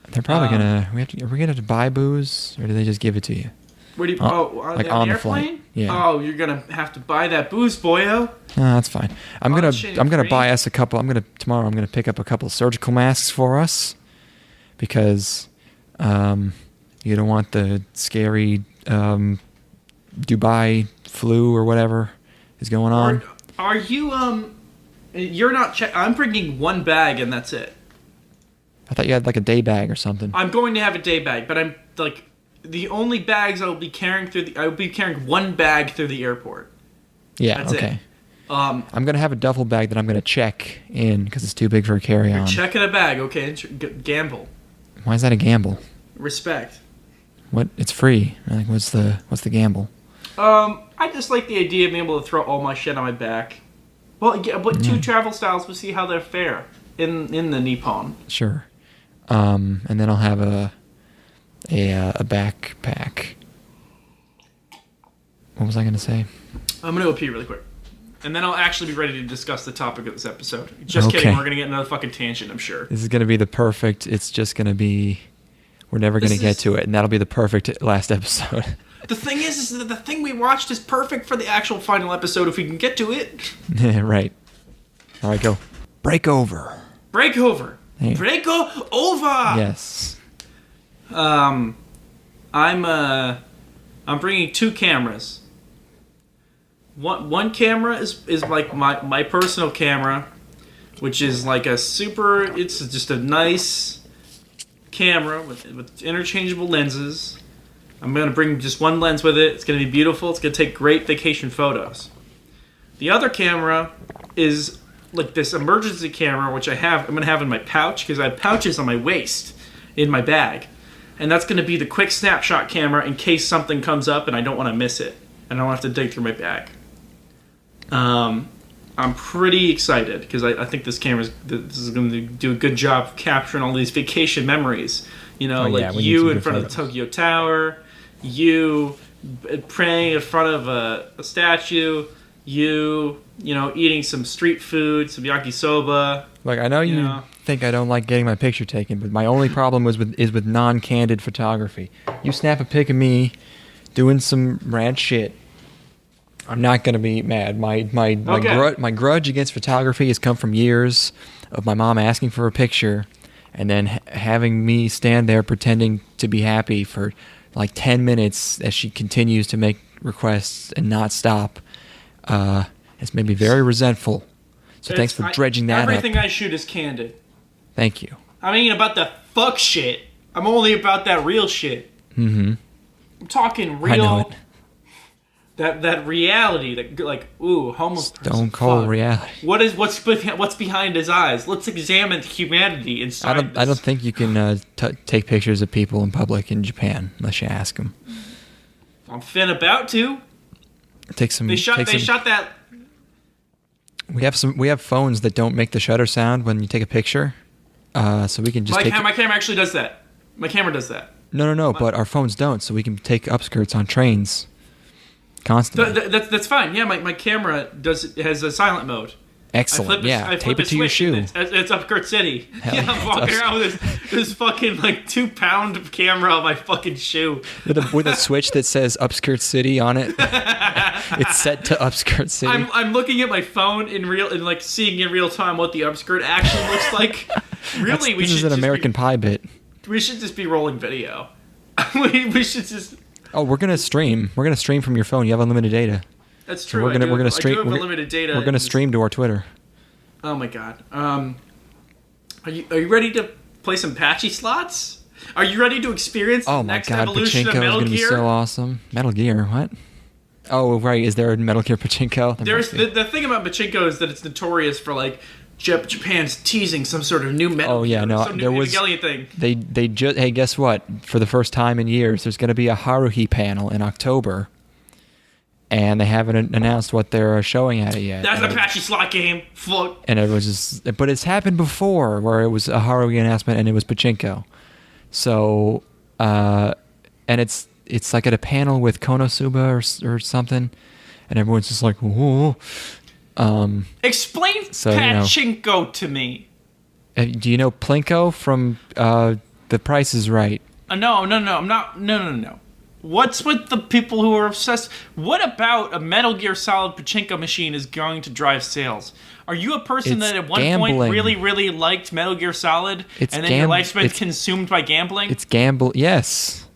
They're probably gonna. Are we gonna have to buy booze, or do they just give it to you? Where do you? Like on on the the flight. airplane? Yeah. Oh, you're gonna have to buy that booze, boyo. No, that's fine. I'm Oh, gonna shit, buy free? us a couple. Tomorrow I'm gonna pick up a couple surgical masks for us because you don't want the scary Dubai flu or whatever is going on. Are you You're not. I'm bringing one bag and that's it. I thought you had like a day bag or something. I'm going to have a day bag, but I'm like the only bags I will be carrying I will be carrying one bag through the airport. Yeah. That's okay. it. I'm gonna have a duffel bag that I'm gonna check in because it's too big for a carry-on. checking a bag, okay? Gamble. Why is that a gamble? Respect. What? It's free. Like, what's the gamble? I just like the idea of being able to throw all my shit on my back. Well, yeah, but two travel styles, we'll see how they're fare in the Nippon. Sure. And then I'll have a backpack. What was I gonna say? I'm gonna go pee really quick. And then I'll actually be ready to discuss the topic of this episode. Just Okay. kidding, we're gonna get another fucking tangent, I'm sure. This is gonna be the perfect. It's just gonna be. We're never gonna get to it, and that'll be the perfect last episode. The thing is that the thing we watched is perfect for the actual final episode if we can get to it. Right. All right, go. Break over. Break over. Hey. Break over. Yes. I'm bringing 2 cameras. One camera is like my personal camera, which is like it's just a nice camera with interchangeable lenses. I'm going to bring just one lens with it. It's going to be beautiful. It's going to take great vacation photos. The other camera is like this emergency camera, which I'm going to have in my pouch because I have pouches on my waist in my bag. And that's going to be the quick snapshot camera in case something comes up and I don't want to miss it. And I don't have to dig through my bag. I'm pretty excited because I think this is going to do a good job of capturing all these vacation memories. You know, you in front of the Tokyo Tower, you praying in front of a statue, you eating some street food, some yakisoba. Like, I know you think I don't like getting my picture taken, but my only problem is with non-candid photography. You snap a pic of me doing some rad shit, I'm not going to be mad. My grudge against photography has come from years of my mom asking for a picture and then having me stand there pretending to be happy for like 10 minutes as she continues to make requests and not stop. It's made me very resentful. So thanks for dredging that everything up. I shoot is candid. Thank you. I mean about the fuck shit. I'm only about that real shit. Mm-hmm. I'm talking real. I know it. That reality, that like, ooh, homeless person. Stone cold reality. What's behind his eyes? Let's examine humanity inside. I don't think you can take pictures of people in public in Japan unless you ask them. I'm about to. Take some. They shot that. We have phones that don't make the shutter sound when you take a picture, so we can just my camera actually does that. My camera does that. No, but our phones don't, so we can take upskirts on trains. Constantly. That's fine. Yeah, my camera has a silent mode. Excellent. I tape it to your shoe. It's Upskirt City. Hell, I'm walking around with this fucking like 2-pound camera on my fucking shoe. With a switch that says Upskirt City on it. It's set to Upskirt City. I'm looking at my phone and seeing in real time what the upskirt actually looks like. Really, this is an American Pie bit. We should just be rolling video. we should just. Oh, we're gonna stream. We're gonna stream from your phone. You have unlimited data. That's true. So we're gonna stream. I do have unlimited data. We're gonna stream to our Twitter. Oh my god. Are you ready to play some patchy slots? Are you ready to experience the next evolution of Metal Gear? Pachinko is gonna be so awesome. Metal Gear, what? Oh right, is there a Metal Gear Pachinko? The thing about Pachinko is that it's notorious for like Japan's teasing some sort of new Metal Gear. There was thing. They just hey, guess what? For the first time in years, there's gonna be a Haruhi panel in October. And they haven't announced what they're showing at it yet. That's a patchy slot game. Fuck. And it was just, but it's happened before where it was a Haruhi announcement and it was Pachinko. So, and it's like at a panel with Konosuba or something, and everyone's just like, whoa. Explain Pachinko to me. Do you know Plinko from The Price is Right? No, I'm not. No. What's with the people who are obsessed? What about a Metal Gear Solid Pachinko machine is going to drive sales? Are you a person that at one point really, really liked Metal Gear Solid, and then your life's been consumed by gambling? It's gamble. Yes.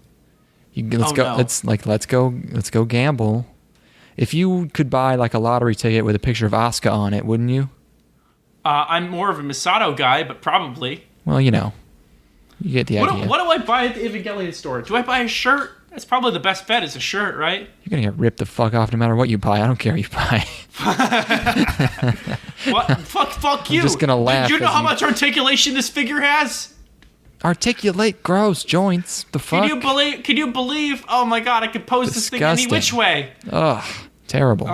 Let's go gamble. If you could buy like a lottery ticket with a picture of Asuka on it, wouldn't you? I'm more of a Misato guy, but probably. Well, you get the idea. What do I buy at the Evangelion store? Do I buy a shirt? That's probably the best bet is a shirt, right? You're going to get ripped the fuck off no matter what you buy. I don't care what you buy. What? Fuck you. I'm just going to laugh. Do you know how much articulation this figure has? Articulate gross joints. The fuck? Can you believe? Oh my god, I could pose this thing any which way. Ugh, terrible.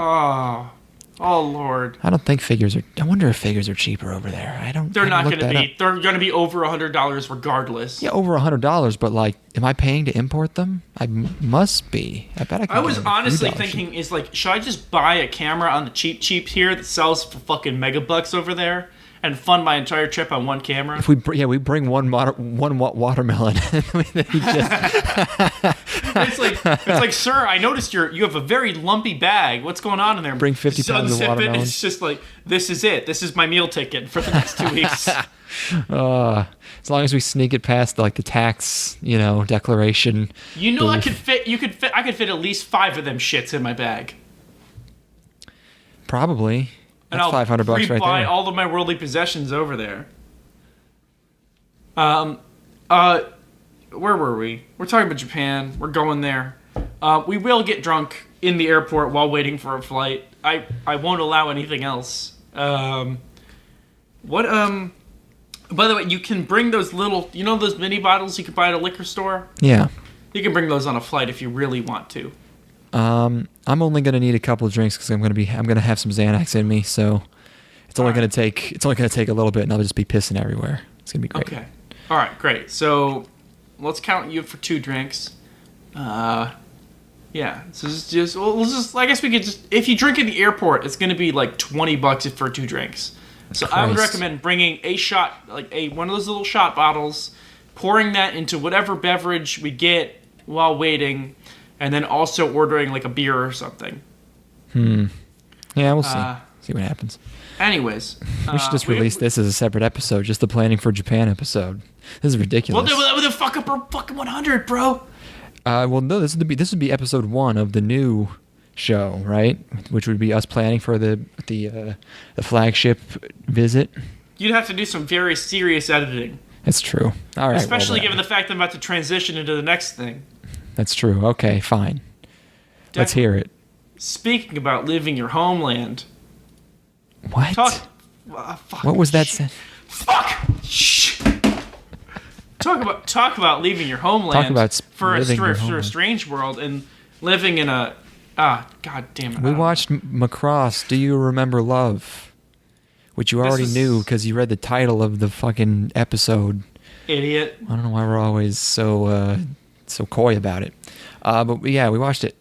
Oh Lord. I don't think figures are. I wonder if figures are cheaper over there. They're not going to be. They're going to be over $100 regardless. Yeah, over $100. But like, am I paying to import them? I must be. I bet I can. I was honestly thinking, is like, should I just buy a camera on the cheap here that sells for fucking megabucks over there, and fund my entire trip on one camera? If we bring one watermelon. And we just like, sir, I noticed you have a very lumpy bag. What's going on in there? Bring 50 pounds of Unzip it, watermelon. It's just like, this is it. This is my meal ticket for the next 2 weeks. As long as we sneak it past like the tax, declaration. I could fit. I could fit at least 5 of them shits in my bag. Probably. And That's I'll $500 right rebuy there. all of my worldly possessions over there. Where were we? We're talking about Japan. We're going there. We will get drunk in the airport while waiting for a flight. I won't allow anything else. By the way, you can bring those little, those mini bottles you can buy at a liquor store? Yeah. You can bring those on a flight if you really want to. I'm only gonna need a couple of drinks because I'm gonna have some Xanax in me, so it's only gonna take a little bit, and I'll just be pissing everywhere. It's gonna be great. Okay. All right, great. So let's count you for 2 drinks. Yeah. So I guess we could just, if you drink in the airport, it's gonna be like $20 for 2 drinks. So I would recommend bringing a shot, like one of those little shot bottles, pouring that into whatever beverage we get while waiting, and then also ordering like a beer or something. Yeah, we'll see. See what happens. Anyways, we should just release this as a separate episode, just the planning for Japan episode. This is ridiculous. Well, then fuck up our fucking 100, bro. Well, no, this would be episode 1 of the new show, right? Which would be us planning for the flagship visit. You'd have to do some very serious editing. That's true. All right. Especially given the fact that I'm about to transition into the next thing. That's true. Okay, fine. Let's hear it. Speaking about leaving your homeland. What? Fuck. What was that? Fuck! Shh! Talk about leaving your homeland. Talk about for living your a homeland. strange world and living in a... God damn it. We watched Macross, Do You Remember Love? Which you already knew because you read the title of the fucking episode. Idiot. I don't know why we're always so coy about it. But yeah, we watched it.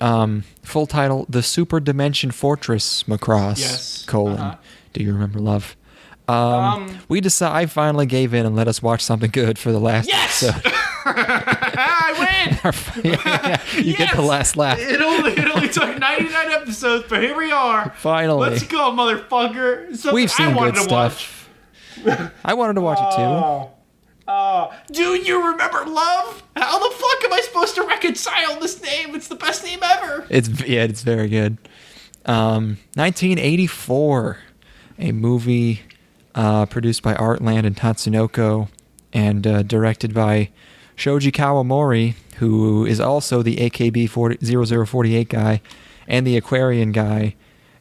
Full title, The Super Dimension Fortress Macross, Yes. Do You Remember Love? I finally gave in and let us watch something good for the last episode. I win! You get the last laugh. It only took 99 episodes, but here we are. Finally. Let's go, motherfucker. Something We've seen I wanted good to stuff. I wanted to watch it too. Do you remember Love? How the fuck am I supposed to reconcile this name? It's the best name ever. It's very good. 1984, a movie produced by Artland and Tatsunoko and directed by Shoji Kawamori, who is also the AKB 0048 guy and the Aquarian guy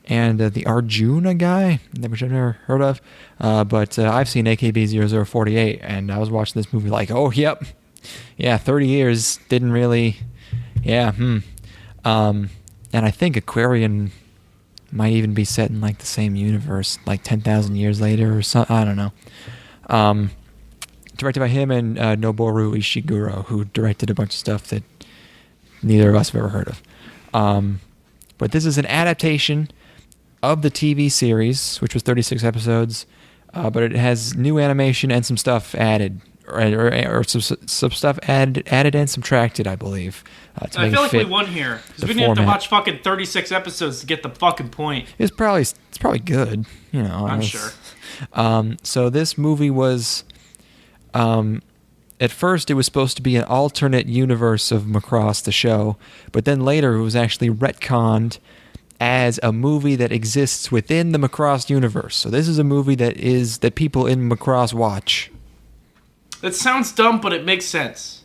and the Arjuna guy, which I've never heard of. But I've seen AKB 0048, and I was watching this movie like, oh, yep. Yeah, 30 years, didn't really... Yeah, And I think Aquarian might even be set in like the same universe, like 10,000 years later or something. I don't know. Directed by him and Noboru Ishiguro, who directed a bunch of stuff that neither of us have ever heard of. But this is an adaptation of the TV series, which was 36 episodes, but it has new animation and some stuff added, or some stuff added and subtracted, I believe. I feel like we won here because we didn't have to watch fucking 36 episodes to get the fucking point. It's probably good, I'm sure. So this movie was, at first it was supposed to be an alternate universe of Macross the show, but then later it was actually retconned as a movie that exists within the Macross universe. So this is a movie that people in Macross watch. It sounds dumb, but it makes sense.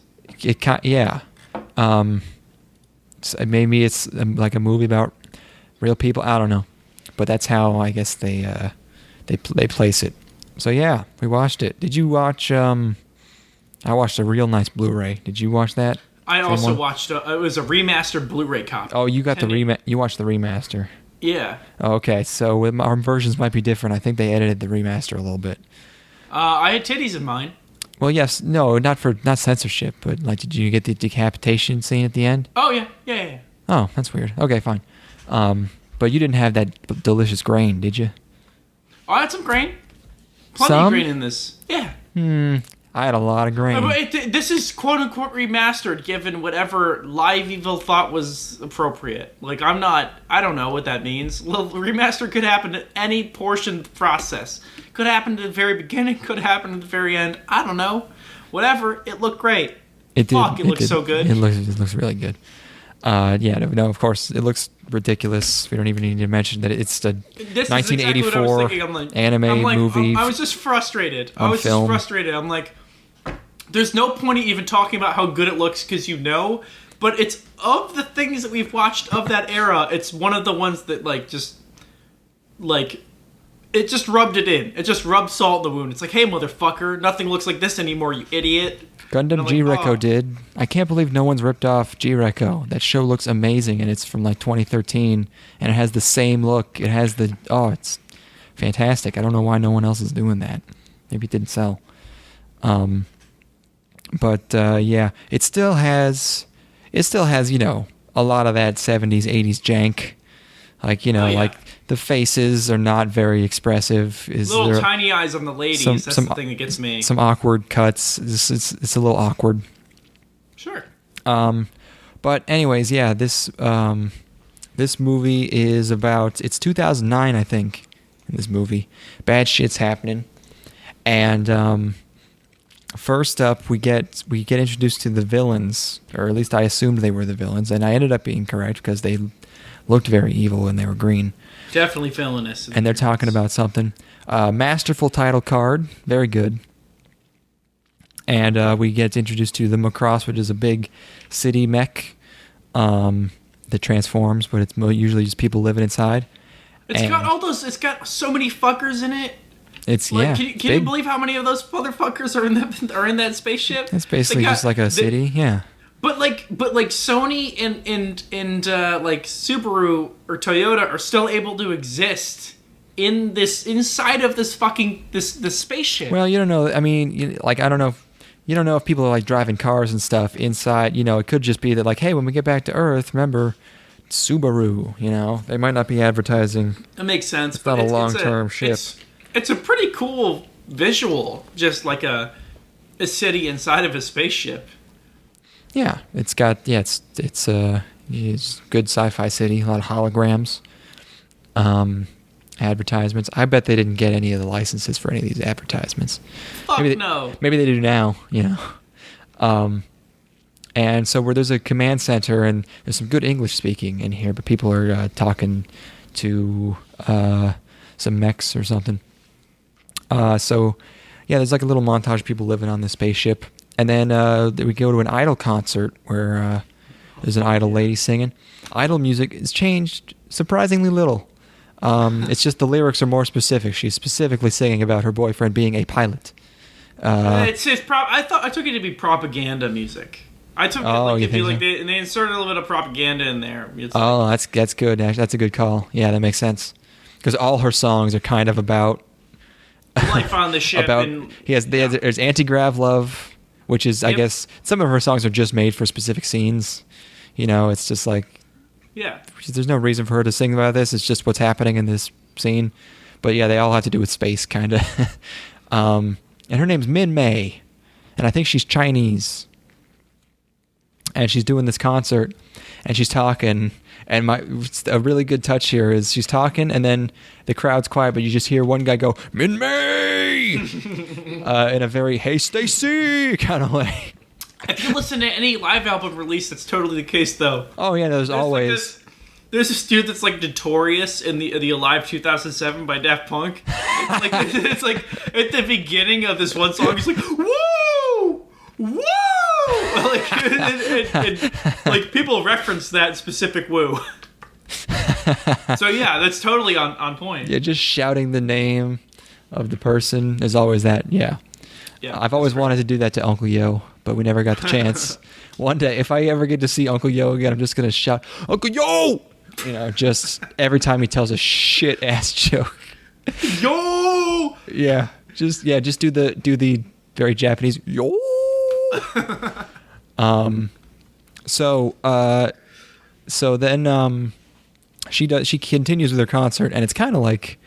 Yeah. Maybe it's like a movie about real people. I don't know, but that's how I guess they place it. So yeah, we watched it. Did you watch? I watched a real nice Blu-ray. Did you watch that? I also watched. It was a remastered Blu-ray copy. Oh, you got You watched the remaster. Yeah. Okay, so our versions might be different. I think they edited the remaster a little bit. I had titties in mine. Well, yes, no, not censorship, but like, did you get the decapitation scene at the end? Oh yeah. Oh, that's weird. Okay, fine. But you didn't have that delicious grain, did you? I had some grain. Plenty of grain in this. Yeah. I had a lot of grain. But this is quote unquote remastered, given whatever Live Evil thought was appropriate. Like, I don't know what that means. Well, remaster could happen at any portion of the process. Could happen at the very beginning, could happen at the very end. I don't know. Whatever, it looked great. It did. Fuck, it looks so good. It looks really good. Yeah, no, of course, it looks ridiculous. We don't even need to mention that it's the 1984 anime movie. I was just frustrated. Film. I'm like, there's no point in even talking about how good it looks because but it's of the things that we've watched of that era, it's one of the ones that it just rubbed it in. It just rubbed salt in the wound. It's like, hey, motherfucker, nothing looks like this anymore, you idiot. Gundam G-Reco did. I can't believe no one's ripped off G-Reco. That show looks amazing, and it's from like 2013, and it has the same look. It has it's fantastic. I don't know why no one else is doing that. Maybe it didn't sell. Yeah, it still has, a lot of that 70s, 80s jank. Like the faces are not very expressive. Little tiny eyes on the ladies. That's the thing that gets me. Some awkward cuts. It's a little awkward. Sure. But anyways, yeah, this movie is about. It's 2009, I think. In this movie, bad shit's happening, and first up, we get introduced to the villains, or at least I assumed they were the villains, and I ended up being correct because they looked very evil and they were green. Definitely villainous. And they're talking about something. Masterful title card. Very good. And we get introduced to the Macross, which is a big city mech that transforms, but it's usually just people living inside. It's got so many fuckers in it. It's Can you believe how many of those motherfuckers are in that spaceship? It's basically just like a city, yeah. But Sony and like Subaru or Toyota are still able to exist inside of this fucking this spaceship. Well, you don't know. I mean, I don't know. You don't know if people are like driving cars and stuff inside. It could just be that like, hey, when we get back to Earth, remember Subaru. They might not be advertising. That makes sense. It's not a long-term ship. It's a pretty cool visual, just like a city inside of a spaceship. Yeah, it's a good sci-fi city. A lot of holograms, advertisements. I bet they didn't get any of the licenses for any of these advertisements. No. Maybe they do now. And so there's a command center, and there's some good English speaking in here, but people are talking to some mechs or something. There's like a little montage of people living on the spaceship. And then we go to an Idol concert where there's an Idol lady singing. Idol music has changed surprisingly little. It's just the lyrics are more specific. She's specifically singing about her boyfriend being a pilot. I took it to be propaganda music. I took it they inserted a little bit of propaganda in there. That's good. That's a good call. Yeah, that makes sense. Because all her songs are kind of about life on the ship. There's Anti-Grav Love, which is, I guess, some of her songs are just made for specific scenes. It's just like, there's no reason for her to sing about this. It's just what's happening in this scene. But yeah, they all have to do with space, kind of. And her name's Min Mei, and I think she's Chinese. And she's doing this concert, and she's talking. And a really good touch here is she's talking, and then the crowd's quiet, but you just hear one guy go, Min Mei! In a very, hey, Stacy kind of way. If you listen to any live album release, that's totally the case, though. Oh, yeah, there's always... There's this dude that's like Notorious in the Alive 2007 by Daft Punk. It's like at the beginning of this one song, he's like, woo! Woo! Like people reference that specific woo. So yeah, that's totally on point. Yeah, just shouting the name of the person is always that. Yeah. I've always wanted to do that to Uncle Yo, but we never got the chance. One day, if I ever get to see Uncle Yo again, I'm just gonna shout, Uncle Yo! Just every time he tells a shit ass joke. Yo! Yeah, just do the very Japanese yo. So then she continues with her concert, and it's kind of like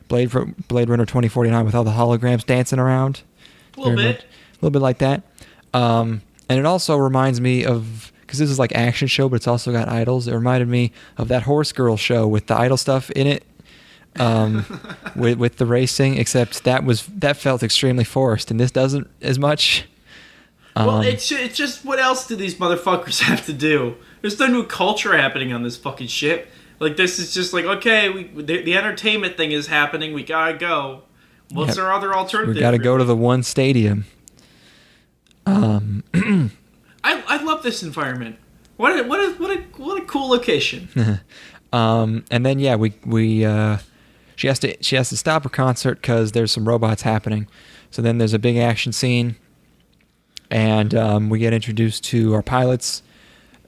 Blade Runner 2049 with all the holograms dancing around. A little bit. little bit like that. And it also reminds me of, because this is like action show, but it's also got idols. It reminded me of that Horse Girl show with the idol stuff in it, with the racing. Except that felt extremely forced, and this doesn't as much. Well, it's just, what else do these motherfuckers have to do? There's no new culture happening on this fucking shit. Like, this is just like, okay, the entertainment thing is happening. We gotta go. What's our other alternative? We gotta go to the one stadium. I love this environment. What a cool location. And then she has to stop her concert because there's some robots happening. So then there's a big action scene, and we get introduced to our pilots.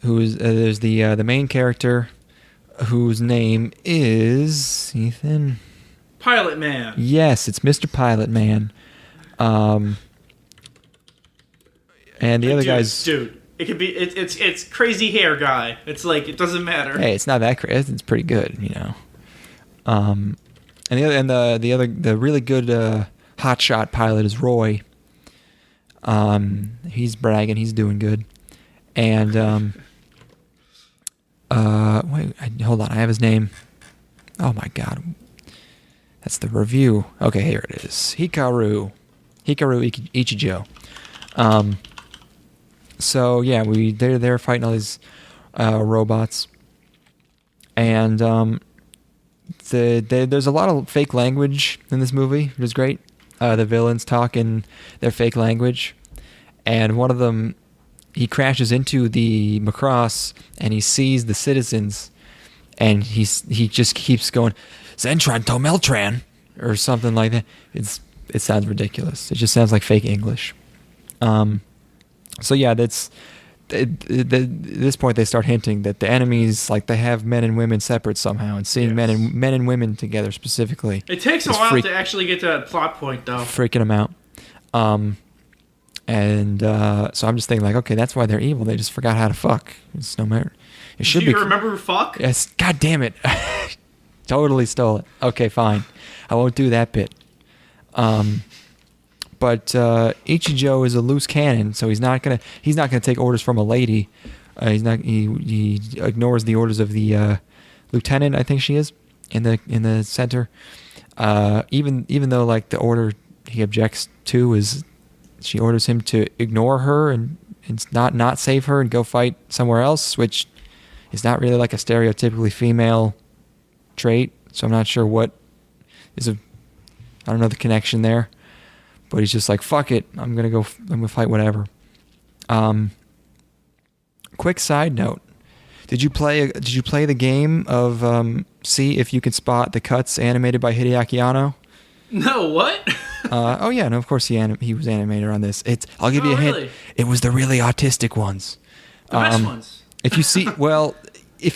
There's the main character, whose name is Ethan. Pilot Man. Yes, it's Mr. Pilot Man. And the other guy's... Dude, it could be... It's crazy hair guy. It's like, it doesn't matter. Hey, it's not that crazy. It's pretty good, you know. And the really good hotshot pilot is Roy. He's bragging. He's doing good. And... hold on. I have his name. Oh, my God. That's the review. Okay, here it is. Hikaru Ichijo. So yeah, they're fighting all these robots, and there's a lot of fake language in this movie, which is great. The villains talk in their fake language, and one of them, he crashes into the Macross and he sees the citizens, and he just keeps going, Zentran Tomeltran, or something like that. It sounds ridiculous. It just sounds like fake English. So yeah, at this point they start hinting that the enemies, like, they have men and women separate somehow, and seeing men and women together specifically. It takes a while to actually get to that plot point, though. Freaking them out. So I'm just thinking, like, okay, that's why they're evil. They just forgot how to fuck. It's no matter. It should Do you remember fuck? Yes. God damn it. Totally stole it. Okay, fine. I won't do that bit. But Ichijo is a loose cannon, so he's not gonna take orders from a lady. He ignores the orders of the lieutenant, I think she is, in the center. Even though, like, the order he objects to is, she orders him to ignore her and not save her and go fight somewhere else, which is not really like a stereotypically female trait. So I'm not sure what is I don't know the connection there. But he's just like, fuck it, I'm gonna fight whatever. Quick side note: Did you play the game of see if you can spot the cuts animated by Hideaki Anno? No, what? Oh yeah, no, of course he was animated on this. I'll give you a hint. Really? It was the really autistic ones. The best ones. If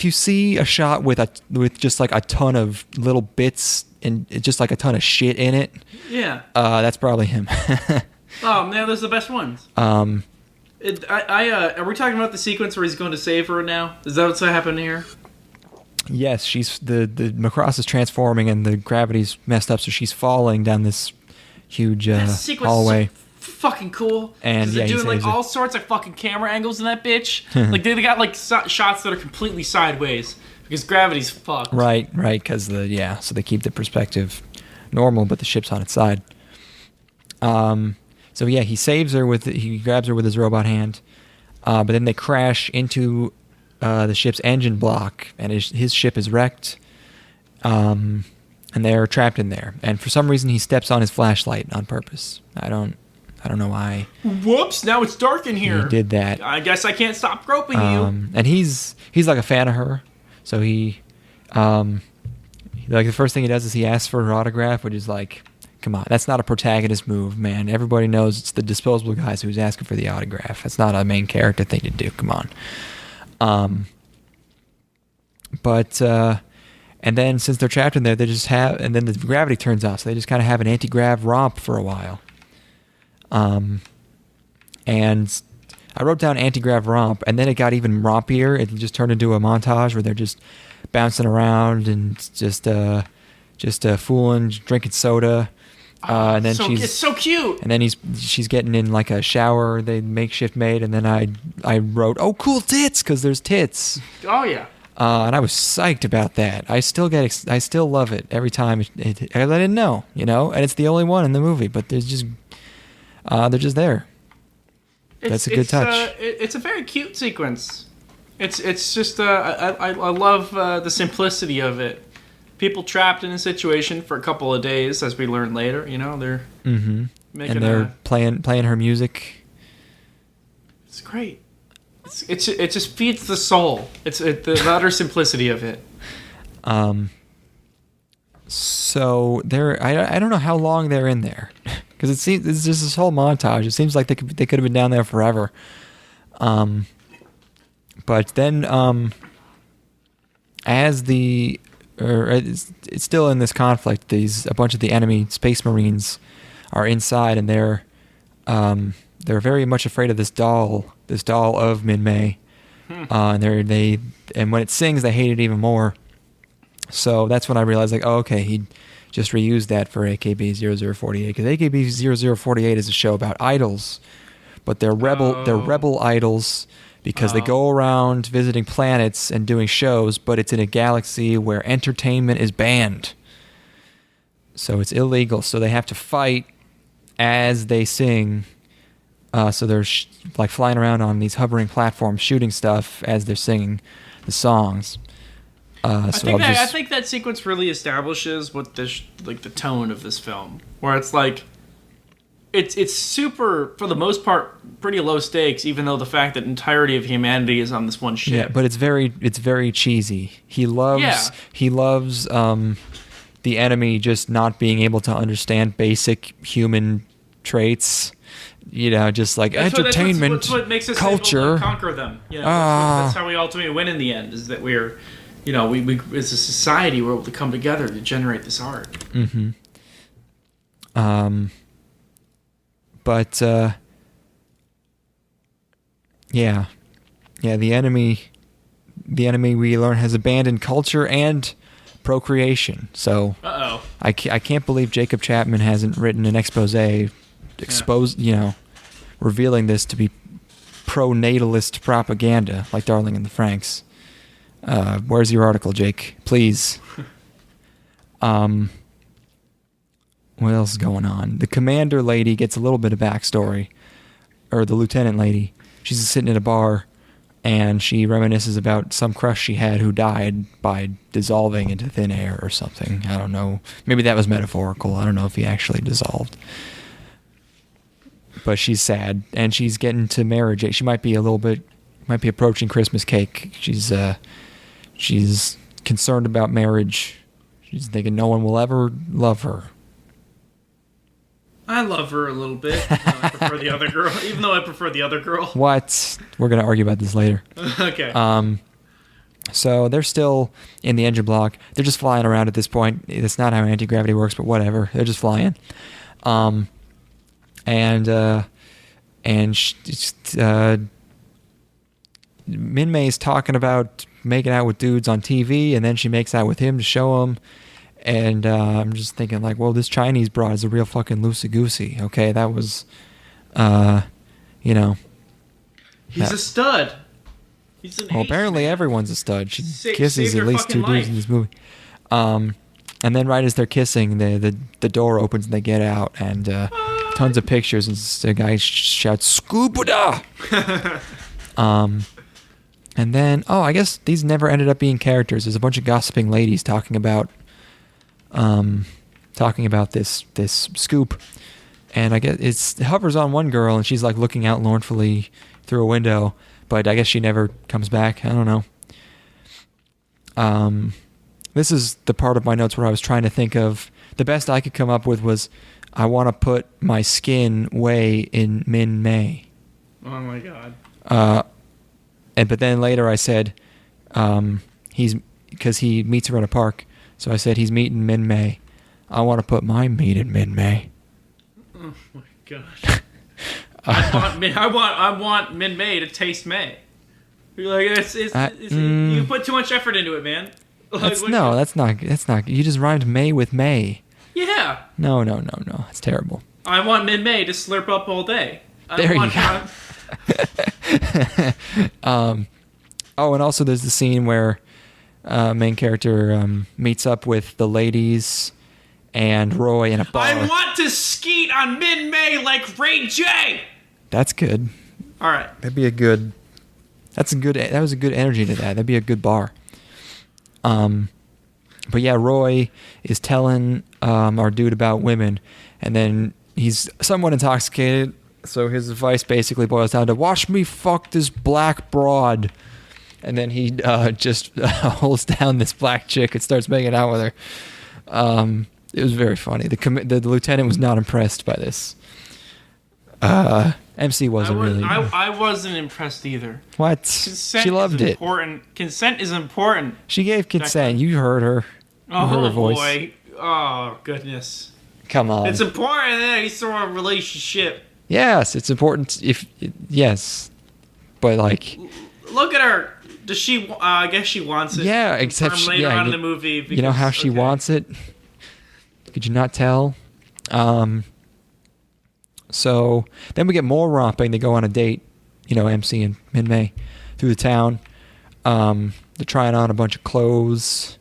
you see a shot with just like a ton of little bits and just like a ton of shit in it, yeah, that's probably him. Oh man, those are the best ones. Are we talking about the sequence where he's going to save her now? Is that what's happening here? Yes, she's the Macross is transforming and the gravity's messed up, so she's falling down this huge hallway. Fucking cool. And yeah, they're doing like all sorts of fucking camera angles in that bitch. Like they got like shots that are completely sideways because gravity's fucked. Right, because so they keep the perspective normal, but the ship's on its side. So yeah, he saves her he grabs her with his robot hand, but then they crash into the ship's engine block, and his ship is wrecked. And they're trapped in there. And for some reason, he steps on his flashlight on purpose. I don't know why. Whoops! Now it's dark in here. He did that. I guess I can't stop groping you. And he's like a fan of her, so he, like the first thing he does is he asks for her autograph, which is like, come on, that's not a protagonist move, man. Everybody knows it's the disposable guys who's asking for the autograph. That's not a main character thing to do. Come on. And then since they're trapped in there, and then the gravity turns off, so they just kind of have an anti-grav romp for a while. And I wrote down anti-grav romp, and then it got even rompier. It just turned into a montage where they're just bouncing around and just fooling, drinking soda. And then it's so cute. And then she's getting in like a shower they makeshift made, and then I wrote, "Oh, cool tits," because there's tits. Oh yeah. And I was psyched about that. I still love it every time I let it know, and it's the only one in the movie, but they're just there. That's a good touch. It's a very cute sequence. It's just I love the simplicity of it. People trapped in a situation for a couple of days, as we learn later. They're making and they're playing her music. It's great. It just feeds the soul. It's the utter simplicity of it. So I don't know how long they're in there, because it's just this whole montage. It seems like they could have been down there forever. But then it's still in this conflict. A bunch of the enemy space marines are inside, and they're very much afraid of this doll of Min-Mei, and and when it sings, they hate it even more. So that's when I realized, like, oh, okay, he just reused that for AKB-0048, because AKB-0048 is a show about idols, but they're rebel idols. Because they go around visiting planets and doing shows, but it's in a galaxy where entertainment is banned. So it's illegal. So they have to fight as they sing. So they're like flying around on these hovering platforms, shooting stuff as they're singing the songs. I think that sequence really establishes what the tone of this film, where it's like. It's super, for the most part, pretty low stakes, even though the fact that entirety of humanity is on this one ship. Yeah, but it's very cheesy. He loves the enemy just not being able to understand basic human traits. Just like entertainment, that's what makes us culture, able to conquer them. That's how we ultimately win in the end. Is that we're, we as a society, we're able to come together to generate this art. Mm-hmm. But, the enemy we learn has abandoned culture and procreation. So, I can't believe Jacob Chapman hasn't written an revealing this to be pro-natalist propaganda, like Darling in the Franxx. Where's your article, Jake? Please. What else is going on? The commander lady gets a little bit of backstory. Or the lieutenant lady. She's sitting in a bar, and she reminisces about some crush she had who died by dissolving into thin air or something. I don't know. Maybe that was metaphorical. I don't know if he actually dissolved. But she's sad, and she's getting to marriage. She might be approaching Christmas cake. She's concerned about marriage. She's thinking no one will ever love her. I love her a little bit, even though I prefer the other girl. What? We're going to argue about this later. Okay. So they're still in the engine block. They're just flying around at this point. That's not how anti-gravity works, but whatever. They're just flying. Min-Mei's talking about making out with dudes on TV, and then she makes out with him to show him. And I'm just thinking, like, well, this Chinese broad is a real fucking loosey-goosey. Okay, that was, He's a stud. He's an apparently man. Everyone's a stud. She kisses at least two dudes in this movie. And then right as they're kissing, the door opens and they get out, and tons of pictures, and the guy shouts, "Scuba-da!" And then, I guess these never ended up being characters. There's a bunch of gossiping ladies talking about this scoop, and I guess it hovers on one girl, and she's like looking out mournfully through a window, but I guess she never comes back. I don't know. This is the part of my notes where I was trying to think of the best I could come up with was I want to put my skin way in Min-Mei. Oh my god. But then later I said because he meets her in a park. So I said, he's meeting Min-Mei. I want to put my meat in Min-Mei. Oh my gosh. I want Min-Mei to taste Mei. Like you put too much effort into it, man. That's not. You just rhymed May with May. Yeah. Yeah. No. It's terrible. I want Min-May to slurp up all day. There you go. Oh, and also there's the scene where main character meets up with the ladies and Roy in a bar. I want to skeet on Min-May like Ray J. That's good. All right. That'd be a good. That was a good energy to that. That'd be a good bar. But yeah, Roy is telling our dude about women, and then he's somewhat intoxicated. So his advice basically boils down to watch me fuck this black broad, and then he just holds down this black chick and starts making out with her. It was very funny. The lieutenant was not impressed by this. MC wasn't really. I wasn't impressed either. What? Consent She loved is it. important. Consent is important. She gave consent. You heard her. You heard her voice. Boy. Oh, goodness. Come on. It's important in any sort of relationship. Yes, it's important. Yes, but like. Look at her. Does she? I guess she wants it. Yeah, except later on in the movie. You know how she wants it. Could you not tell? So then we get more romping. They go on a date, MC and Min-May, through the town. They're trying on a bunch of clothes.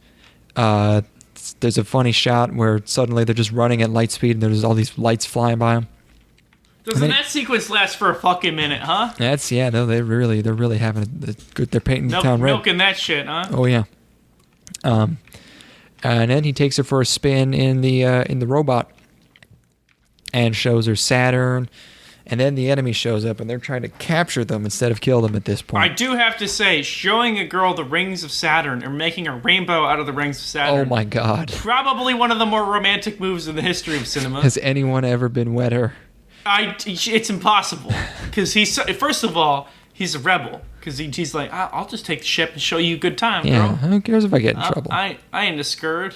There's a funny shot where suddenly they're just running at light speed and there's all these lights flying by them. Doesn't that sequence last for a fucking minute, huh? No, they're really having a good. They're painting the town red. Milking that shit, huh? Oh yeah. And then he takes her for a spin in the robot, and shows her Saturn, and then the enemy shows up, and they're trying to capture them instead of kill them at this point. I do have to say, showing a girl the rings of Saturn or making a rainbow out of the rings of Saturn. Oh my God! Probably one of the more romantic moves in the history of cinema. Has anyone ever been wetter? It's impossible because first of all he's a rebel because he's like I'll just take the ship and show you a good time, yeah, girl. Who cares if I get in trouble? I ain't a scared.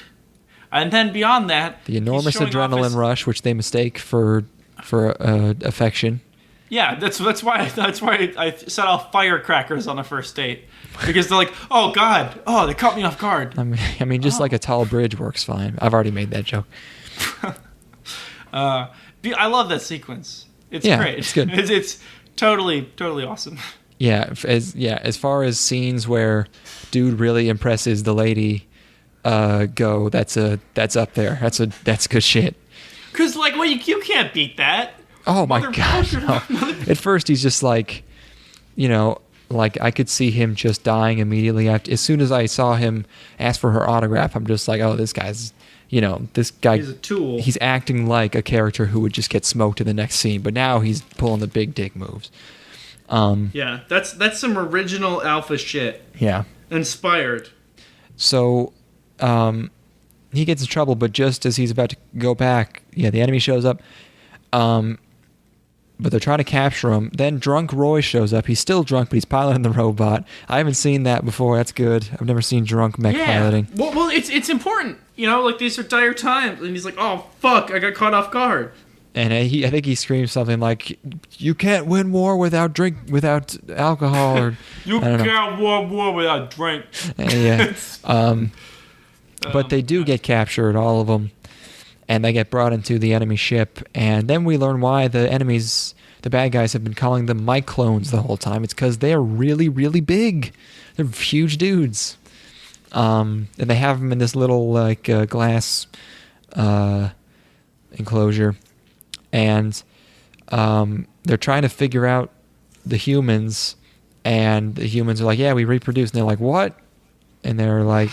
And then beyond that, the enormous adrenaline rush, which they mistake for affection. Yeah, that's why I set off firecrackers on a first date because they're like, oh God, oh they caught me off guard. I mean, just like a tall bridge works fine. I've already made that joke. I love that sequence. It's great. It's good. It's totally awesome. Yeah, as far as scenes where dude really impresses the lady go, that's up there. That's good shit. Cause you can't beat that. Oh my God! No. At first he's just like, I could see him just dying immediately after. As soon as I saw him ask for her autograph, I'm just like, oh, this guy's. This guy, he's a tool. He's acting like a character who would just get smoked in the next scene, but now he's pulling the big dick moves. Yeah, that's some original alpha shit. Yeah. Inspired. So, he gets in trouble, but just as he's about to go back, the enemy shows up. But they're trying to capture him. Then drunk Roy shows up. He's still drunk, but he's piloting the robot. I haven't seen that before. That's good. I've never seen drunk mech piloting. Well, it's important. These are dire times. And he's like, oh, fuck, I got caught off guard. And I think he screams something like, you can't win war without alcohol. Or you can't win war without drink. Yeah. But they do get captured, all of them. And they get brought into the enemy ship. And then we learn why the bad guys have been calling them Mike clones the whole time. It's because they're really, really big. They're huge dudes. And they have them in this little glass enclosure. And they're trying to figure out the humans. And the humans are like, yeah, we reproduce. And they're like, what? And they're like,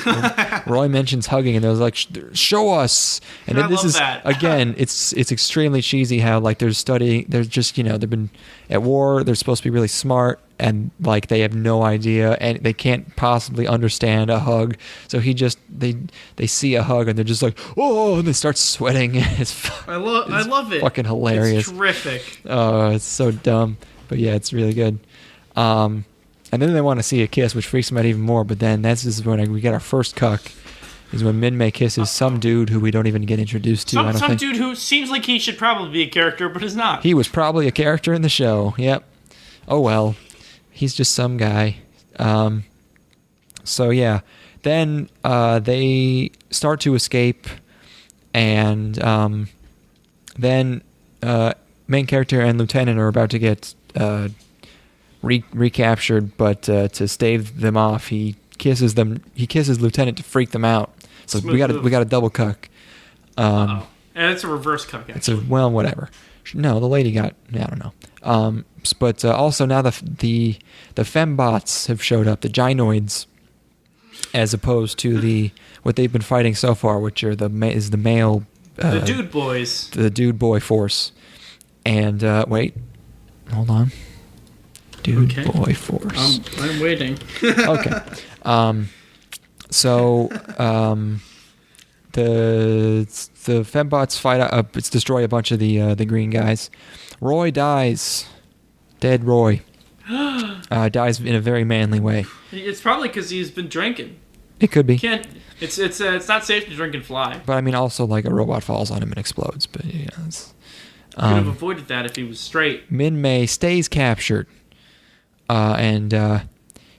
Roy mentions hugging, and they're like, show us. And then this is again, it's extremely cheesy how they're studying, they're just they've been at war, they're supposed to be really smart, and they have no idea, and they can't possibly understand a hug. So they see a hug, and they're just like, oh, and they start sweating. I love it. Fucking hilarious. It's terrific. Oh, it's so dumb, but yeah, it's really good. And then they want to see a kiss, which freaks them out even more. But then this is when we get our first cuck. Is when Min-May kisses some dude who we don't even get introduced to. Some dude who seems like he should probably be a character, but is not. He was probably a character in the show. Yep. Oh well. He's just some guy. So yeah. Then they start to escape, And then main character and lieutenant are about to get recaptured, but to stave them off, he kisses lieutenant to freak them out. So Smooth we got move. a double cuck. And it's a reverse cuck. It's whatever. No, the lady got, I don't know. But also now the fembots have showed up, the gynoids, as opposed to what they've been fighting so far, which are the male. The dude boys. The dude boy force. And wait, hold on. Dude boy force. I'm waiting. Okay. So the fembots fight. Destroy a bunch of the green guys. Roy dies. Dead Roy. Dies in a very manly way. It's probably because he's been drinking. It could be. It's not safe to drink and fly. But I mean, also like a robot falls on him and explodes. But yeah, Could have avoided that if he was straight. Min May stays captured, and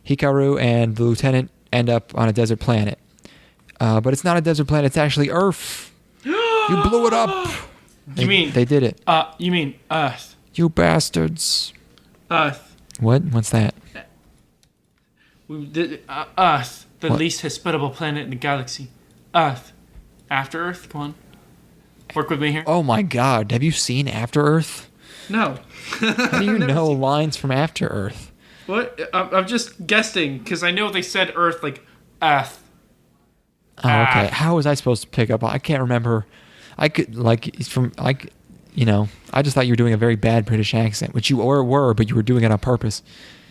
Hikaru and the lieutenant end up on a desert planet. But it's not a desert planet; it's actually Earth. You blew it up. They did it? You mean Earth? You bastards! Earth. What? What's that? Earth, the What? least hospitable planet in the galaxy. Earth. After Earth, come on. Work with me here. Oh my God! Have you seen After Earth? No. How do you know lines from After Earth? What? I'm just guessing because I know they said Earth like Earth. Oh, okay. How was I supposed to pick up? I can't remember. I could I just thought you were doing a very bad British accent, which you were, but you were doing it on purpose.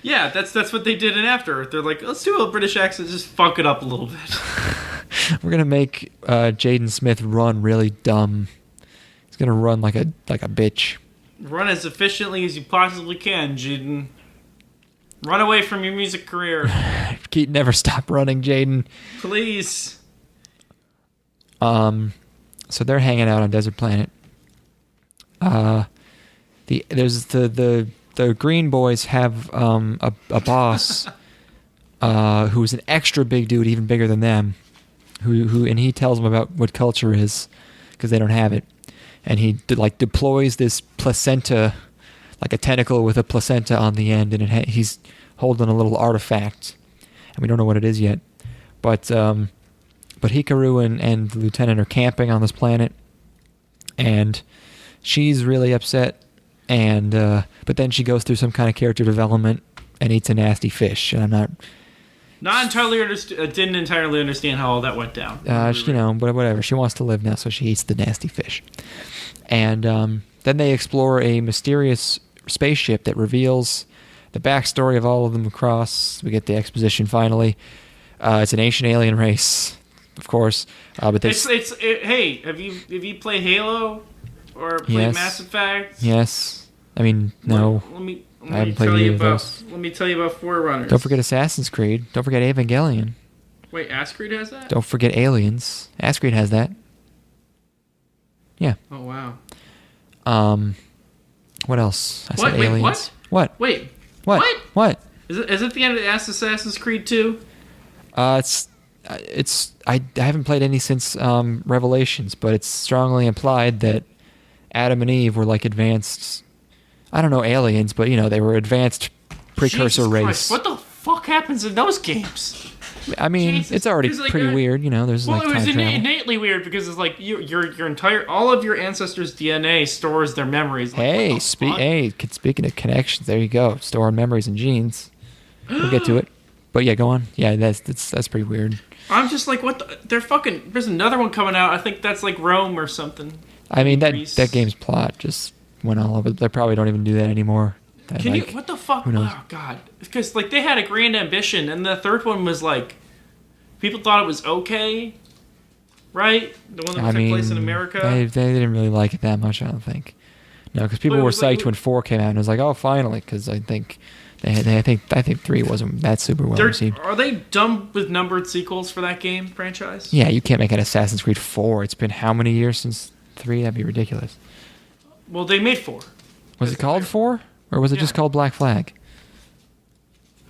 Yeah, that's what they did in After Earth. They're like, let's do a British accent, just fuck it up a little bit. We're gonna make Jaden Smith run really dumb. He's gonna run like a bitch. Run as efficiently as you possibly can, Jaden. Run away from your music career, Never stop running, Jaden. please. So they're hanging out on Desert Planet. The Green Boys have a boss who's an extra big dude, even bigger than them. And he tells them about what culture is because they don't have it, and he deploys this placenta, like a tentacle with a placenta on the end, and he's holding a little artifact, and we don't know what it is yet, but Hikaru and the lieutenant are camping on this planet, and she's really upset, and but then she goes through some kind of character development and eats a nasty fish, and I'm Not entirely didn't entirely understand how all that went down. but whatever. She wants to live now, so she eats the nasty fish. And then they explore a mysterious spaceship that reveals the backstory of all of the Macross. We get the exposition finally. It's an ancient alien race, of course. But Hey, have you played Halo or played Yes. Mass Effect? Yes. I mean, no. Let I haven't me played tell any you of about. those. Let me tell you about Forerunners. Don't forget Assassin's Creed. Don't forget Evangelion. Wait, Ascreed has that? Don't forget Aliens. Ascreed has that. Yeah. Oh wow. What else? I What? said Wait, Aliens. what? What? Wait. What? What? What? Is it the end of Assassin's Creed 2? It's I haven't played any since Revelations, but it's strongly implied that Adam and Eve were like advanced. I don't know aliens, but they were advanced precursor Jesus race. Christ, what the fuck happens in those games? I mean, Jesus. it's already It's like pretty a- weird. There's Well, like it was time travel. innately weird because it's like your entire all of your ancestors' DNA stores their memories. Like, Hey, what the fuck? speaking of connections, there you go. Storing memories and genes. We'll get to it. But yeah, go on. Yeah, that's pretty weird. I'm just like, what? They're fucking. There's another one coming out. I think that's like Rome or something. I mean, Greece. that game's plot just went all over. They probably don't even do that anymore. That, Can like, you? What the fuck? who knows? Oh god. Because like they had a grand ambition, and the third one was like, people thought it was okay, right? The one that took place in America. They didn't really like it that much, I don't think. No, because people But it were was like- psyched when 4 came out, and it was like, oh, finally, because I think I think 3 wasn't that super well received. Are they dumb with numbered sequels for that game franchise? Yeah, you can't make an Assassin's Creed 4. It's been how many years since 3? That'd be ridiculous. Well, they made 4. Was it called 4? Or was it just Yeah. called Black Flag?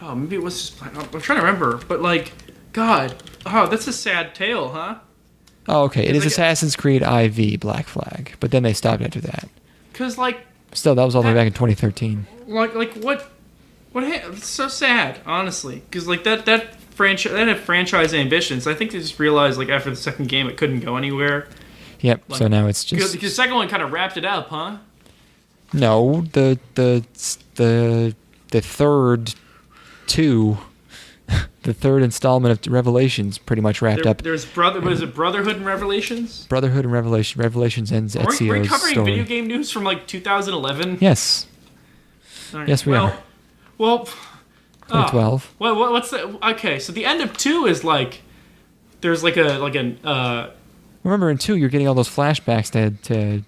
Oh, maybe it was just. I'm trying to remember, but like, God, oh, that's a sad tale, huh? Oh, okay. It is like, Assassin's Creed IV Black Flag, but then they stopped after that. Because like. Still, that was all the way back in 2013. Like what? It's so sad, honestly. Because like that franchise that had franchise ambitions. I think they just realized like after the second game it couldn't go anywhere. Yep. Like, so now it's just because the second one kind of wrapped it up, huh? no. The third two, the third installment of Revelations pretty much wrapped up. There's Brotherhood and Revelations? Brotherhood and Revelations ends at Are we Ezio's covering story. video game news from like 2011? Yes. All right. Yes, we are. Well, 2012. What's the okay? So the end of 2 is like there's like an Remember, in 2, you're getting all those flashbacks to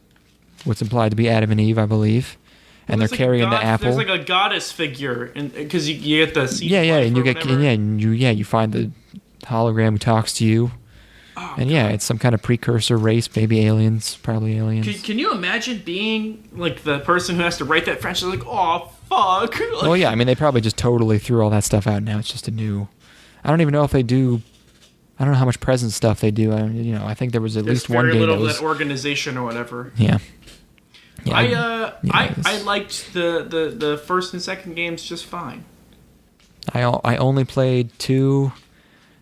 what's implied to be Adam and Eve, I believe, and they're carrying the apple. There's like a goddess figure, because you get the seed and you or get whatever. you find the hologram who talks to you, and it's some kind of precursor race, maybe aliens, probably aliens. Can you imagine being like the person who has to write that French? Like, oh fuck. Like, Well, yeah, I mean, they probably just totally threw all that stuff out. Now it's just a new. I don't even know if they do. I don't know how much present stuff they do. I think there was at least one very game little that was. of that organization or whatever. Yeah. I liked the first and second games just fine. I only played 2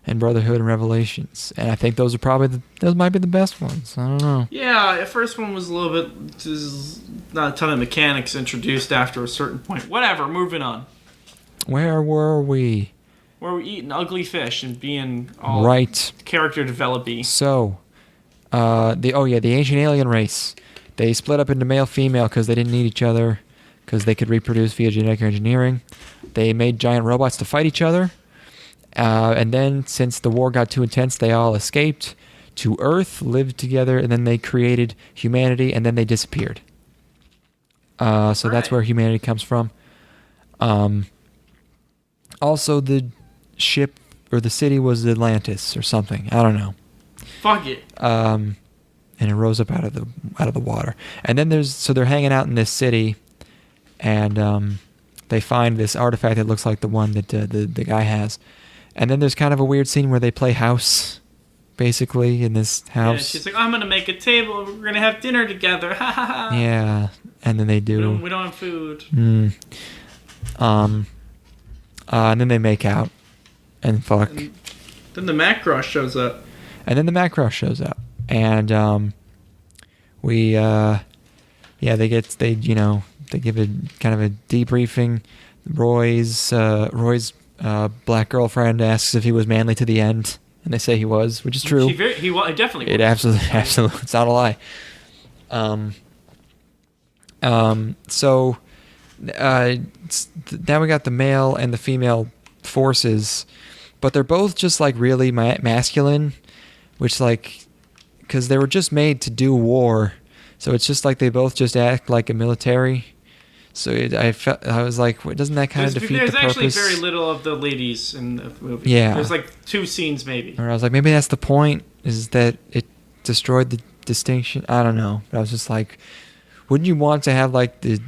and Brotherhood and Revelations, and I think those are probably those might be the best ones. I don't know. Yeah, the first one was a little bit just not a ton of mechanics introduced after a certain point. Whatever, moving on. Where were we? Where we're eating ugly fish and being all Right. character developing. So, the ancient alien race. They split up into male-female because they didn't need each other, because they could reproduce via genetic engineering. They made giant robots to fight each other, and then since the war got too intense, they all escaped to Earth, lived together, and then they created humanity, and then they disappeared. So that's where humanity comes from. Also, the ship or the city was Atlantis or something. I don't know. Fuck it. And it rose up out of the water. And then they're hanging out in this city, and they find this artifact that looks like the one that the guy has. And then there's kind of a weird scene where they play house, basically, in this house. Yeah, she's like, I'm gonna make a table. We're gonna have dinner together. Ha ha ha. Yeah, and then they do. We don't have food. And then they make out, and fuck. And then the Macross shows up. And then the Macross shows up, and they give a kind of a debriefing. Roy's black girlfriend asks if he was manly to the end, and they say he was, which is true. He definitely was. It absolutely, it's not a lie. So now we got the male and the female forces, but they're both just like really masculine, which like, because they were just made to do war, so it's just like they both just act like a military. So I was like, doesn't that kind of defeat the purpose? There's actually very little of the ladies in the movie. Yeah. There's like 2 scenes maybe. Or I was like, maybe that's the point, is that it destroyed the distinction. I don't know. But I was just like, wouldn't you want to have like the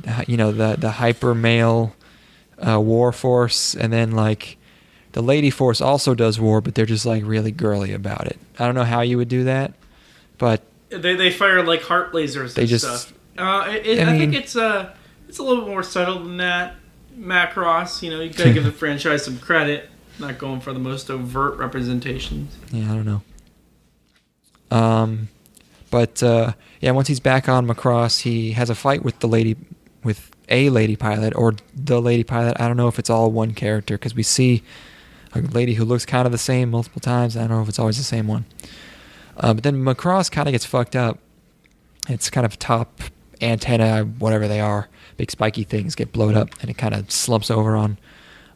hyper male war force, and then like the lady force also does war, but they're just like really girly about it. I don't know how you would do that, but they fire like heart lasers and stuff. I think it's a little bit more subtle than that. Macross, you gotta give the franchise some credit. Not going for the most overt representations. Yeah, I don't know. But once he's back on Macross, he has a fight with a lady pilot, or the lady pilot. I don't know if it's all one character, because we see a lady who looks kind of the same multiple times. I don't know if it's always the same one. But then Macross kind of gets fucked up. It's kind of top antenna, whatever they are, big spiky things get blown up, and it kind of slumps over on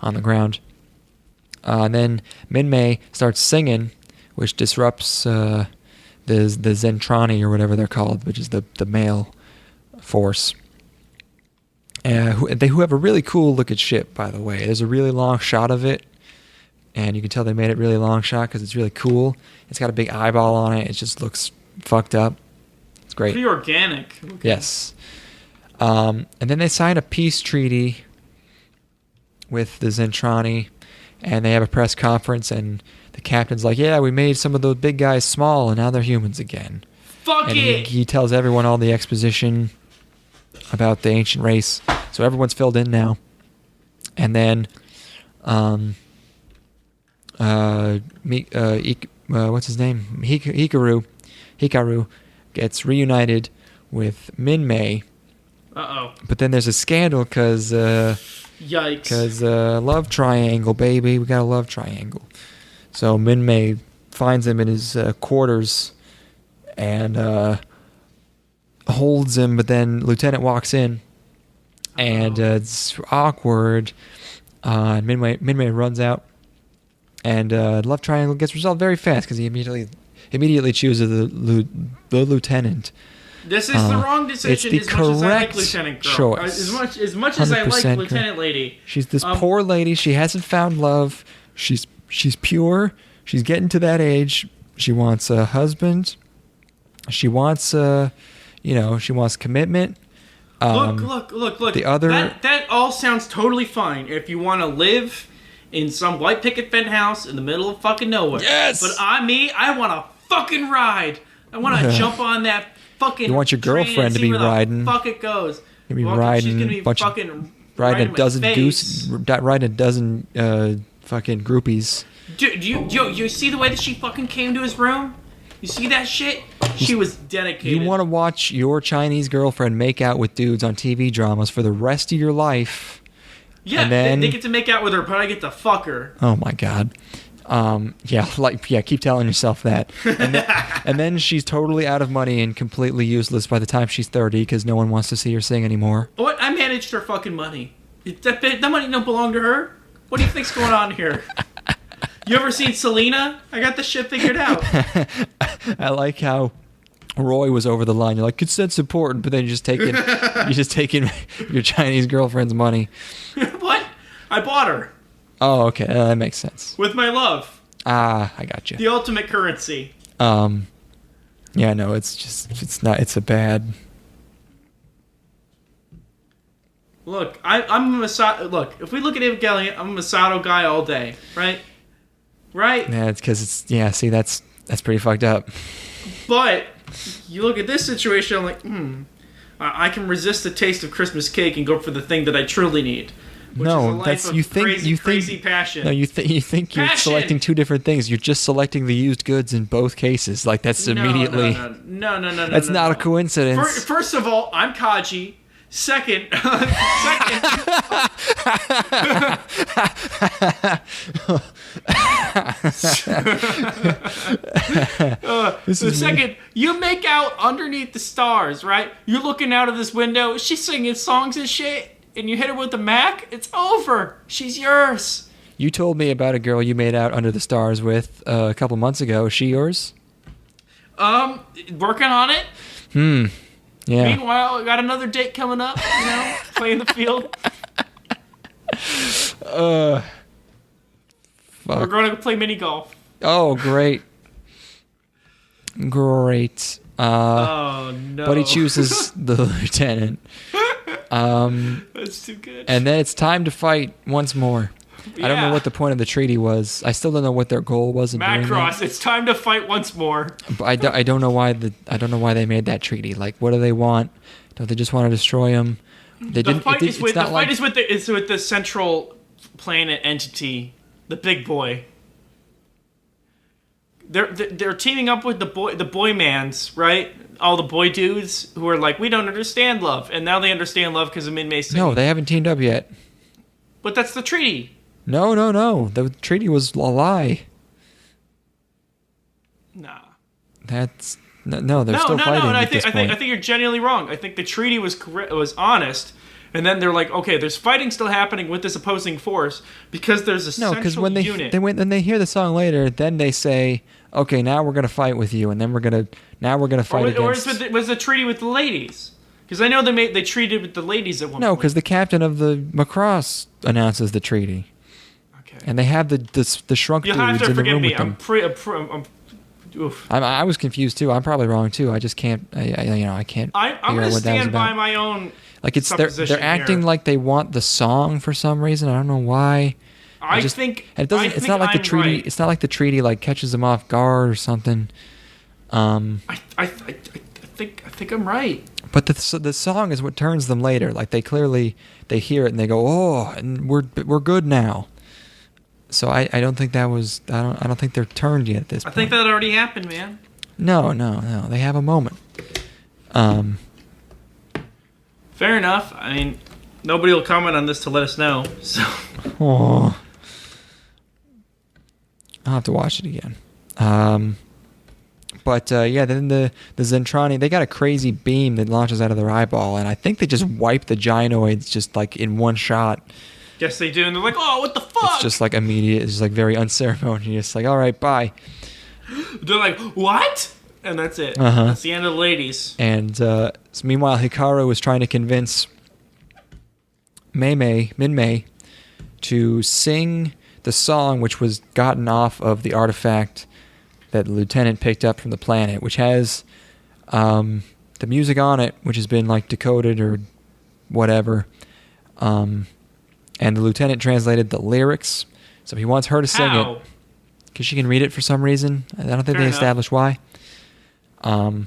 the ground. And then Minmay starts singing, which disrupts the Zentrani, or whatever they're called, which is the male force. Who have a really cool looking ship, by the way. There's a really long shot of it, and you can tell they made it really long shot because it's really cool. It's got a big eyeball on it. It just looks fucked up. It's great. Pretty organic. Okay. Yes. And then they sign a peace treaty with the Zentrani, and they have a press conference, and the captain's like, yeah, we made some of those big guys small, and now they're humans again. Fuck And it! he tells everyone all the exposition about the ancient race, so everyone's filled in now. And then, what's his name? Hikaru gets reunited with Minmay. Uh-oh. But then there's a scandal because Yikes. love triangle, baby. We got a love triangle. So Minmay finds him in his quarters and holds him, but then Lieutenant walks in, and it's awkward. And Minmay runs out, and love triangle gets resolved very fast because he immediately chooses the lieutenant. This is the wrong decision it's the as much as I like correct Lieutenant Girl. choice. As much as I like 100% Lieutenant Lady. She's this poor lady. She hasn't found love. She's pure. She's getting to that age. She wants a husband. She wants she wants commitment. Look. The other that all sounds totally fine if you want to live in some white picket fence house in the middle of fucking nowhere. Yes! But I want to fucking ride. I want to jump on that fucking You want your train girlfriend and to see be where the riding. fuck it goes. You'll be Well, riding she's gonna be bunch of- fucking riding right a dozen in my face. riding a dozen fucking groupies. Do you see the way that she fucking came to his room? You see that shit? She was dedicated. You want to watch your Chinese girlfriend make out with dudes on TV dramas for the rest of your life. Yeah, and then, they get to make out with her, but I get to fuck her. Oh my god. Keep telling yourself that. And then she's totally out of money and completely useless by the time she's 30 because no one wants to see her sing anymore. What? I managed her fucking money. That money don't belong to her. What do you think's going on here? You ever seen Selena? I got this shit figured out. I like how Roy was over the line. You're like, consent's important, but then you're just taking your Chinese girlfriend's money. What? I bought her. Oh, okay, that makes sense. With my love. Ah, I got you. The ultimate currency. Yeah, no, it's a bad. Look, I'm a Masato. Look, if we look at Evangelion, I'm a Masato guy all day, right? Right? Yeah, it's because see, that's pretty fucked up. But you look at this situation, I'm like, I can resist the taste of Christmas cake and go for the thing that I truly need. Which is a life of crazy passion. No, you think you're selecting two different things. You're just selecting the used goods in both cases. Like that's immediately. No. That's not a coincidence. First of all, I'm Kaji. Second, you make out underneath the stars, right? You're looking out of this window. She's singing songs and shit, and you hit her with the Mac. It's over. She's yours. You told me about a girl you made out under the stars with a couple months ago. Is she yours? Working on it. Yeah. Meanwhile, I got another date coming up, playing the field. Fuck. We're going to play mini golf. Oh, great. Great. Oh, no. But he chooses the lieutenant. That's too good. And then it's time to fight once more. Yeah. I don't know what the point of the treaty was. I still don't know what their goal was in doing Macross, that. it's time to fight once more. But I don't know why they made that treaty. Like, what do they want? Don't they just want to destroy him? The fight is with the central planet entity, the big boy. They're teaming up with the boy mans, right? All the boy dudes who are like, we don't understand love, and now they understand love because of Min-Mei singing. No, they haven't teamed up yet. But that's the treaty. No. The treaty was a lie. Nah. That's no. They're still fighting. No. At this point. I think you're genuinely wrong. I think the treaty was honest, and then they're like, okay, there's fighting still happening with this opposing force because there's a central unit. When they hear the song later, then they say, okay, now we're gonna fight with you, and then we're gonna fight against. Or was the treaty with the ladies? Because I know they treated with the ladies at one point. No, because the captain of the Macross announces the treaty. Okay. And they have the shrunk You'll dudes have to in the forgive room me. with them. Oof. I was confused too. I'm probably wrong too. I just can't. I can't. I'm going to stand by my own. Like they're acting like they want the song for some reason. I don't know why. I just, think and it doesn't. I It's think not like the I'm treaty. right. It's not like the treaty like catches them off guard or something. I think I'm right. But the song is what turns them later. Like they hear it and they go, oh, and we're good now. So I don't think that was. I don't think they're turned yet at this point. I think that already happened, man. No. They have a moment. Fair enough. I mean, nobody will comment on this to let us know. So. Oh. I'll have to watch it again. But yeah, then the Zentrani, they got a crazy beam that launches out of their eyeball, and I think they just wipe the gynoids just like in one shot. Yes, they do, and they're like, "Oh, what the fuck?" It's just like immediate. It's just like very unceremonious. Like, all right, bye. They're like, "What?" And that's it. Uh-huh. That's the end of the ladies. And so meanwhile, Hikaru was trying to convince Minmay, to sing the song which was gotten off of the artifact that the lieutenant picked up from the planet, which has the music on it, which has been like decoded or whatever. And the lieutenant translated the lyrics, so he wants her to sing it because she can read it for some reason. I don't think they established why. And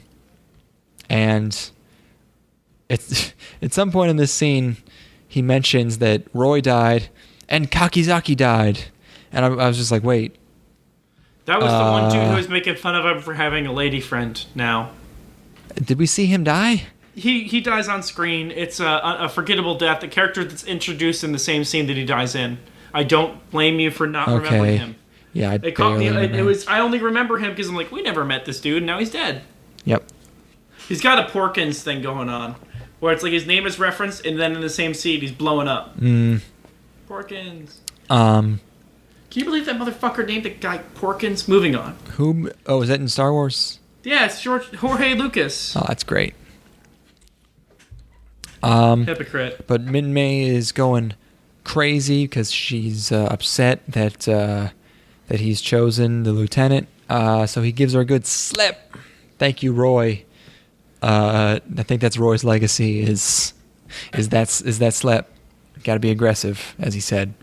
it's at some point in this scene, he mentions that Roy died and Kakizaki died, and I was just like, wait. That was the one dude who was making fun of him for having a lady friend. Now, did we see him die? He dies on screen. It's a forgettable death. A character that's introduced in the same scene that he dies in. I don't blame you for not remembering him. Yeah, It caught me. It was. I only remember him because I'm like, we never met this dude, and now he's dead. Yep. He's got a Porkins thing going on, where it's like his name is referenced, and then in the same scene he's blowing up. Porkins. Can you believe that motherfucker named the guy Porkins? Moving on. Who? Oh, is that in Star Wars? Yeah, it's Jorge Lucas. Oh, that's great. Hypocrite. But Minmay is going crazy because she's upset that he's chosen the lieutenant. So he gives her a good slap. Thank you, Roy. I think that's Roy's legacy. Is that slap? Got to be aggressive, as he said.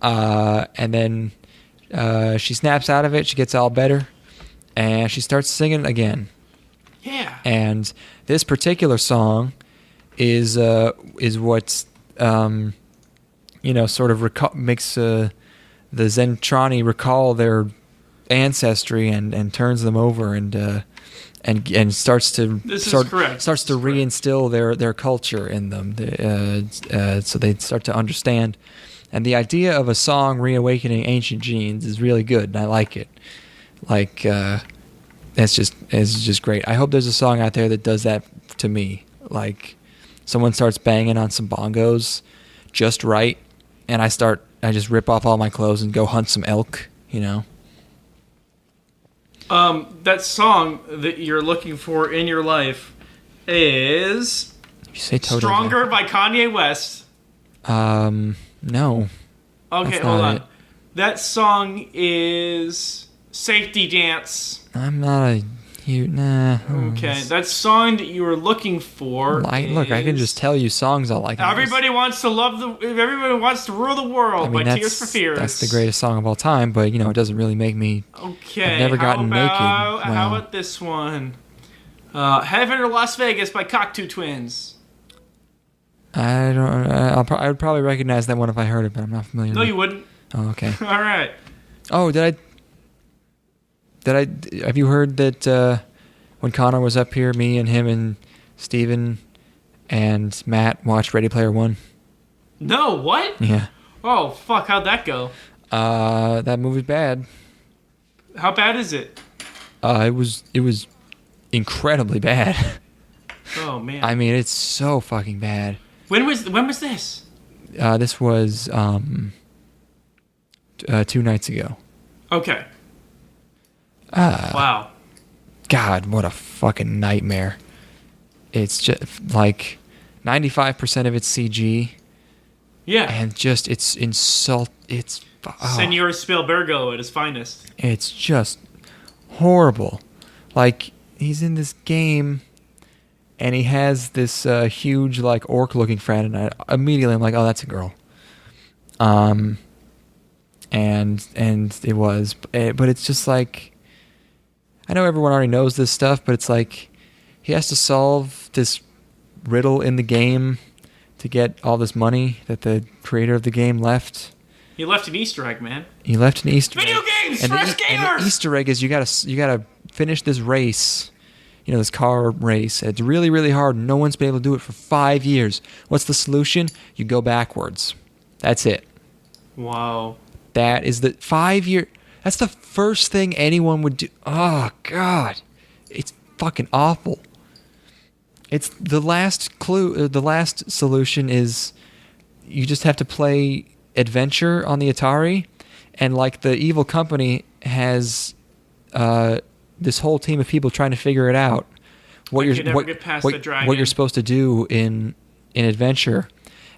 And then she snaps out of it. She gets all better, and she starts singing again. Yeah. And this particular song is what sort of makes the Zentrani recall their ancestry and turns them over and starts to reinstill their culture in them. So they start to understand. And the idea of a song reawakening ancient genes is really good, and I like it. Like it's just great. I hope there's a song out there that does that to me. Like someone starts banging on some bongos just right, and I just rip off all my clothes and go hunt some elk, That song that you're looking for in your life is you say Stronger by Kanye West. No. Okay, hold on. That song is Safety Dance. I'm not a nah. Okay, that song that you were looking for. Look, I can just tell you songs I like. Everybody wants to rule the world by Tears for Fears. That's the greatest song of all time, but it doesn't really make me. Okay, I've never gotten naked. How about this one? Heaven or Las Vegas by Cocteau Twins. I don't. I would probably recognize that one if I heard it, but I'm not familiar. No, you wouldn't. Oh, okay. All right. Oh, did I? Have you heard that when Connor was up here, me and him and Steven and Matt watched Ready Player One? No, what? Yeah. Oh, fuck, how'd that go? That movie's bad. How bad is it? It was incredibly bad. Oh, man. I mean, it's so fucking bad. When was this? This was 2 nights ago. Okay. Wow. God, what a fucking nightmare. It's just like 95% of it's CG. Yeah. And just it's Senor Spielbergo at his finest. It's just horrible. Like he's in this game and he has this huge like orc looking friend, and immediately I'm like, oh, that's a girl. and it was, but it's just like, I know everyone already knows this stuff, but it's like he has to solve this riddle in the game to get all this money that the creator of the game left. He left an Easter egg, man. He left an Easter Video egg. games And for us and the gamers! Easter egg is you gotta finish this race, this car race. It's really, really hard. No one's been able to do it for 5 years. What's the solution? You go backwards. That's it. Wow. That is the 5 year. That's the first thing anyone would do. Oh God, it's fucking awful. It's the last clue. The last solution is you just have to play Adventure on the Atari, and like the evil company has this whole team of people trying to figure it out. What you're supposed to do in Adventure,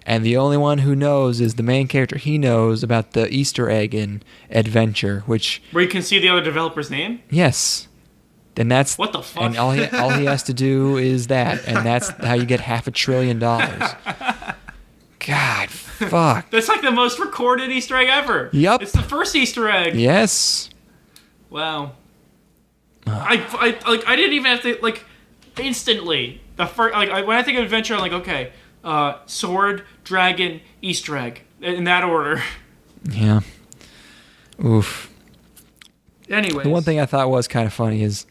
and the only one who knows is the main character. He knows about the Easter egg in Adventure, where you can see the other developer's name. Yes. And that's what the fuck. And all he has to do is that, and that's how you get $500 billion. God, fuck. That's like the most recorded Easter egg ever. Yep. It's the first Easter egg. Yes. Wow. I didn't even have to instantly. The first when I think of Adventure, I'm like, okay, sword, dragon, Easter egg in that order. Yeah. Oof. Anyways, the one thing I thought was kind of funny is,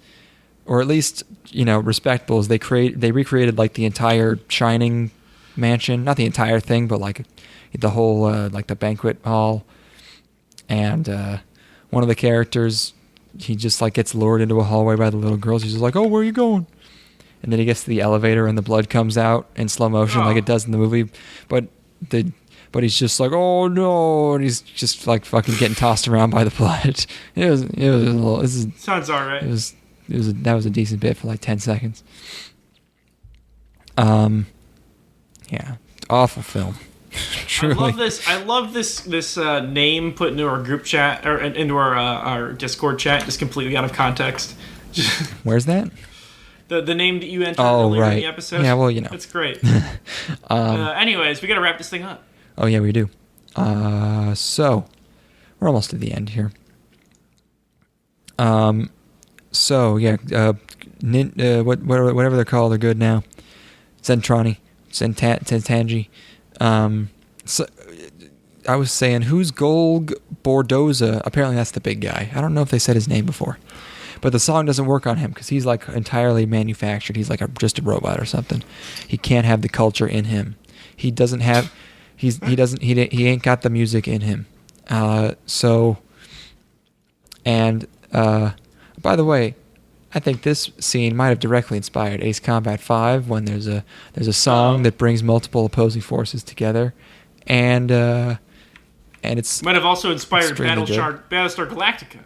or at least respectable, is they recreated like the entire Shining mansion, not the entire thing, but like the whole like the banquet hall, and one of the characters, he just like gets lured into a hallway by the little girls. He's just like, "Oh, where are you going?" And then he gets to the elevator and the blood comes out in slow motion like it does in the movie, but he's just like, "Oh no!" and he's just like fucking getting tossed around by the blood. It was a little. Sounds alright. That was a decent bit for like 10 seconds. Yeah, awful film. Truly. I love this name put into our group chat or into our Discord chat, just completely out of context. Where's that? The name that you entered earlier in the episode. Yeah, well, It's great. Anyways, we gotta wrap this thing up. Oh yeah, we do. So we're almost at the end here. So yeah, whatever they're called, they're good now. Zentanji. So I was saying, who's Golg Bordoza? Apparently that's the big guy. I don't know if they said his name before, but the song doesn't work on him because he's like entirely manufactured. He's like just a robot or something. He can't have the culture in him. He ain't got the music in him. By the way, I think this scene might have directly inspired Ace Combat 5 when there's a song that brings multiple opposing forces together, and it's might have also inspired Battlestar Galactica.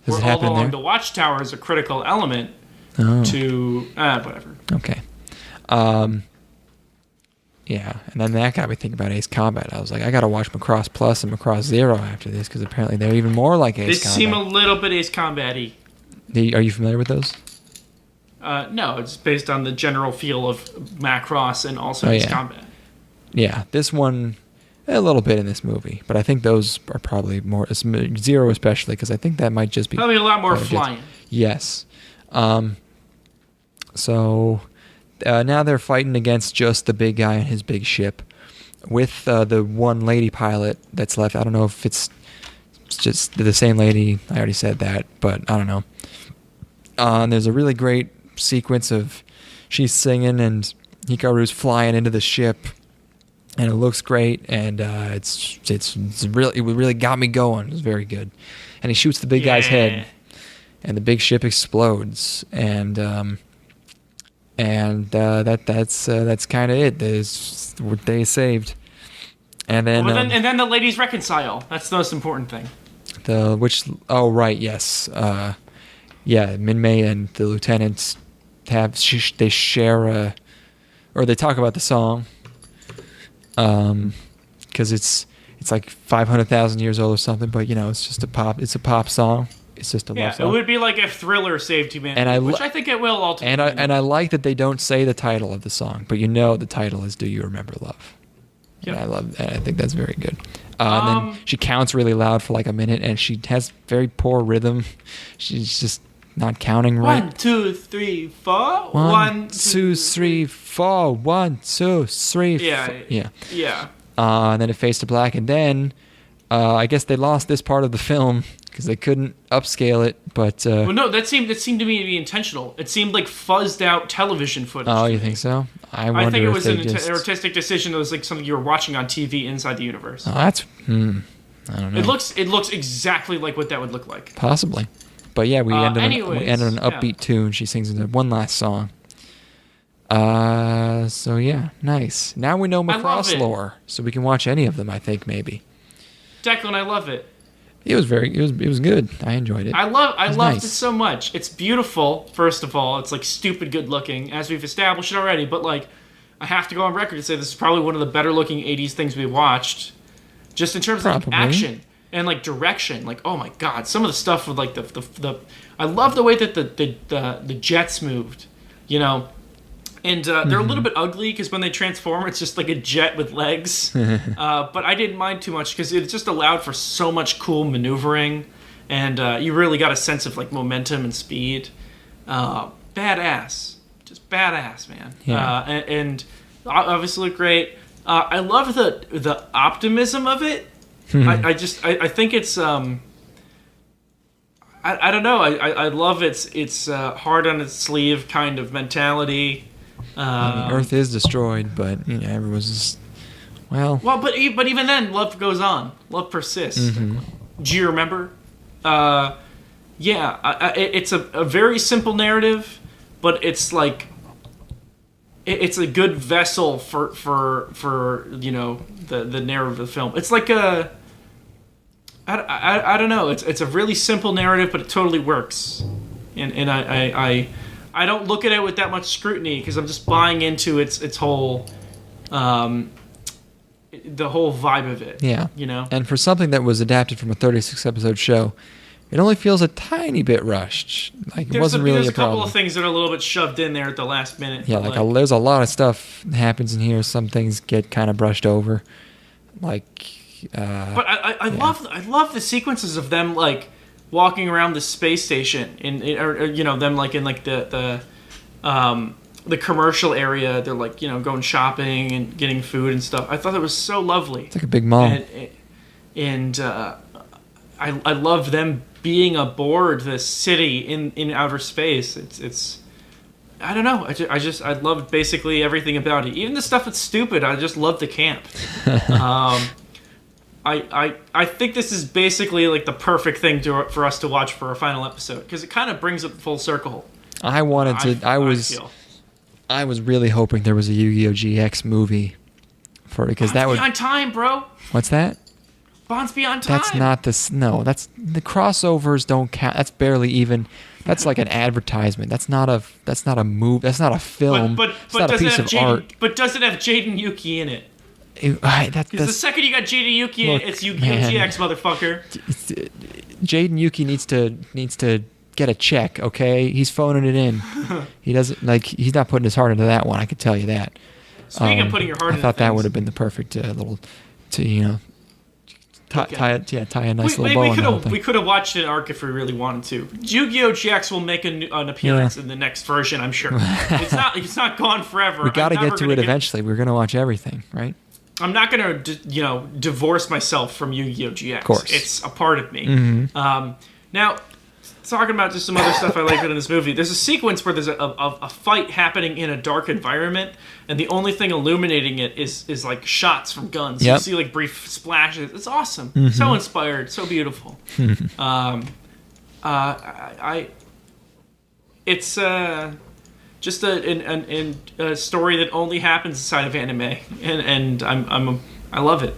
Does it happen although there? the Watchtower is a critical element to whatever. Okay. Yeah, and then that got me thinking about Ace Combat. I was like, I gotta watch Macross Plus and Macross Zero after this because apparently they're even more like Ace Combat. They seem a little bit Ace Combat-y. Are you familiar with those? No, it's based on the general feel of Macross and also Ace Combat. Yeah, this one, a little bit in this movie, but I think those are probably more, Zero especially, because I think that might just be... Probably a lot more flying. Yes. So now they're fighting against just the big guy and his big ship with the one lady pilot that's left. I don't know if it's just the same lady. I already said that, but I don't know. And there's a really great sequence of she's singing and Hikaru's flying into the ship, and it looks great, and it really got me going. It was very good. And he shoots the big guy's head, and the big ship explodes, and that's kind of it. They saved, and then and then the ladies reconcile. That's the most important thing. Yes. Minmay and the lieutenants they share or they talk about the song, because it's like 500,000 years old or something, but it's just a pop song. It's just a love song. It would be like if Thriller saved humanity, which I think it will ultimately. And I like that they don't say the title of the song, but the title is "Do You Remember Love?" Yep. And I think that's very good. And then she counts really loud for like a minute, and she has very poor rhythm. She's just not counting right. 1, 2, 3, 4. 1, 2, 3, 4. 1, 2, 3. Yeah. Yeah. And then it fades to black, and then I guess they lost this part of the film because they couldn't upscale it. But well, no, that seemed to me to be intentional. It seemed like fuzzed out television footage. Oh, you think so? I think it was an artistic decision. It was like something you were watching on TV inside the universe. Oh, that's I don't know. It looks exactly like what that would look like. Possibly. But yeah, we ended on an upbeat yeah. tune. She sings into one last song. So yeah, nice. Now we know Macross lore, so we can watch any of them. I think maybe. Declan, I love it. It was good. I enjoyed it. I loved nice. it so much. It's beautiful. First of all, it's like stupid good looking, as we've established it already. But like, I have to go on record to say this is probably one of the better looking '80s things we watched, just in terms of like, action and like direction. Like, oh my god, some of the stuff with like the I love the way that the jets moved, you know. And they're a little bit ugly because when they transform, it's just like a jet with legs. But I didn't mind too much because it just allowed for so much cool maneuvering. And you really got a sense of like momentum and speed. Badass. Just badass, man. Yeah. And obviously look great. I love the optimism of it. I think it's... I don't know. I love its hard on its sleeve kind of mentality. Earth is destroyed, but you know everyone's just but even then, love goes on. Love persists. Mm-hmm. Do you remember? It's a very simple narrative, but it's like it's a good vessel for you know the narrative of the film. It's like I don't know. It's a really simple narrative, but it totally works. And I don't look at it with that much scrutiny because I'm just buying into its whole, the whole vibe of it. Yeah. You know? And for something that was adapted from a 36-episode show, it only feels a tiny bit rushed. Like, it wasn't really a problem. There's a couple of things that are a little bit shoved in there at the last minute. Yeah, there's a lot of stuff that happens in here. Some things get kind of brushed over. Like, but I love the sequences of them, like, walking around the space station or you know them like in like the commercial area. They're like, you know, going shopping and getting food and stuff. I thought that was so lovely. It's like a big mall. And I love them being aboard this city in outer space. It's I don't know. I loved basically everything about it. Even the stuff that's stupid. I just love the camp. I think this is basically like the perfect thing for us to watch for our final episode because it kind of brings it full circle. I was really hoping there was a Yu-Gi-Oh! GX movie for it because that would Beyond Time, bro. What's that? Bonds Beyond Time. That's not this. No, that's the crossovers don't count. That's barely even. That's like an advertisement. That's not a movie. That's not a film. But it's not a piece of art. But does it have Jade and Yuki in it? Because the second you got Jade and Yuki, it's Yu-Gi-Oh! GX, motherfucker. Jade and Yuki needs to get a check, okay? He's phoning it in. He doesn't he's not putting his heart into that one. I could tell you that. Speaking of putting your heart, I thought that would have been the perfect little, tie a nice little bow on the whole thing. We could have watched an arc if we really wanted to. Yu-Gi-Oh! GX will make an appearance in the next version, I'm sure. It's not gone forever. We got to get to it eventually. We're going to watch everything, right? I'm not going to, divorce myself from Yu-Gi-Oh! GX. Of course. It's a part of me. Mm-hmm. Now, talking about just some other stuff I like in this movie, there's a sequence where there's a fight happening in a dark environment, and the only thing illuminating it is like shots from guns. Yep. You see like brief splashes. It's awesome. Mm-hmm. So inspired. So beautiful. It's just a story that only happens inside of anime, and I love it.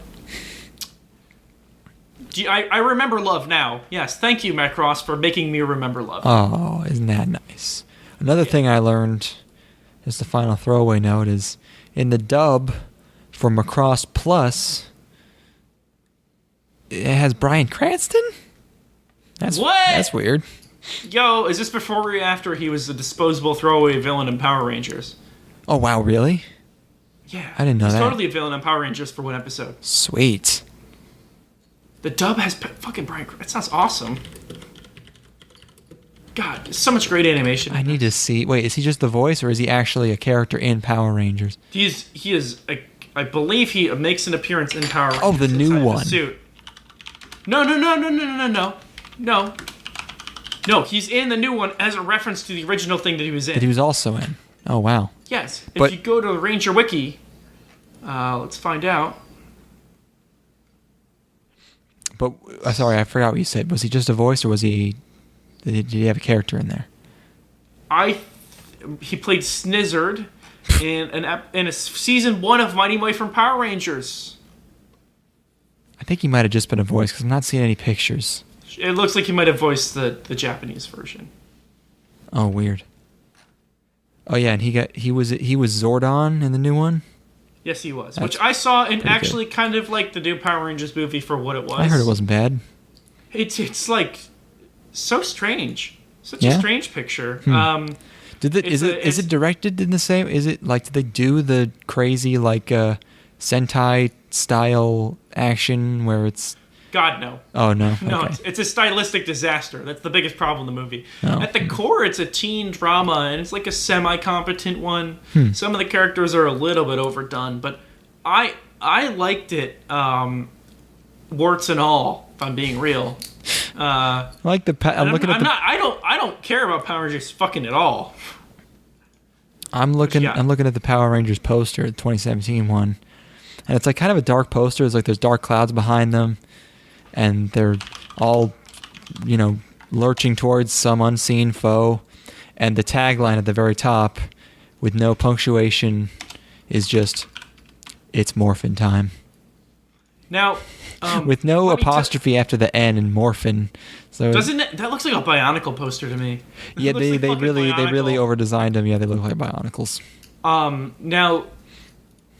I remember love now. Yes, thank you, Macross, for making me remember love. Oh, isn't that nice? Another thing I learned, just a final throwaway note, is in the dub for Macross Plus, it has Bryan Cranston? What? That's weird. Yo, is this before or after he was the disposable throwaway villain in Power Rangers? Oh, wow, really? Yeah. I didn't know that. He's totally a villain in Power Rangers for one episode. Sweet. The dub has fucking Brian. That sounds awesome. God, so much great animation. I need to see. Wait, is he just the voice, or is he actually a character in Power Rangers? He is. I believe he makes an appearance in Power Rangers. Oh, the new one. Suit. No. No, he's in the new one as a reference to the original thing that he was in. That he was also in. Oh, wow. Yes. But- If you go to the Ranger Wiki, let's find out. But sorry, I forgot what you said. Was he just a voice, or was he? Did he have a character in there? He played Snizzard in a season 1 of Mighty Morphin Power Rangers. I think he might have just been a voice because I'm not seeing any pictures. It looks like he might have voiced the Japanese version. Oh, weird. Oh yeah, and he was Zordon in the new one. Yes, he was. That's Which I saw and pretty actually kind of like the new Power Rangers movie for what it was. I heard it wasn't bad. It's like so strange. Such Yeah? a strange picture. Is it directed in the same? Is it like, did they do the crazy like Sentai style action where it's? God, no. Oh no. No, Okay. it's a stylistic disaster. That's the biggest problem in the movie. Oh. At the core, it's a teen drama, and it's like a semi-competent one. Some of the characters are a little bit overdone, but I liked it, warts and all. If I'm being real, I like the. I'm looking at the. I don't care about Power Rangers fucking at all. I'm looking Yeah. at the Power Rangers poster, the 2017 one, and it's like kind of a dark poster. It's like there's dark clouds behind them, and they're all, lurching towards some unseen foe, and the tagline at the very top, with no punctuation, is just, "It's morphin time," Now, with no let me apostrophe after the N in morphin. So doesn't it? That looks like a Bionicle poster to me. It yeah, looks they like fucking really Bionicle. over designed them. Yeah, they look like Bionicles. Now,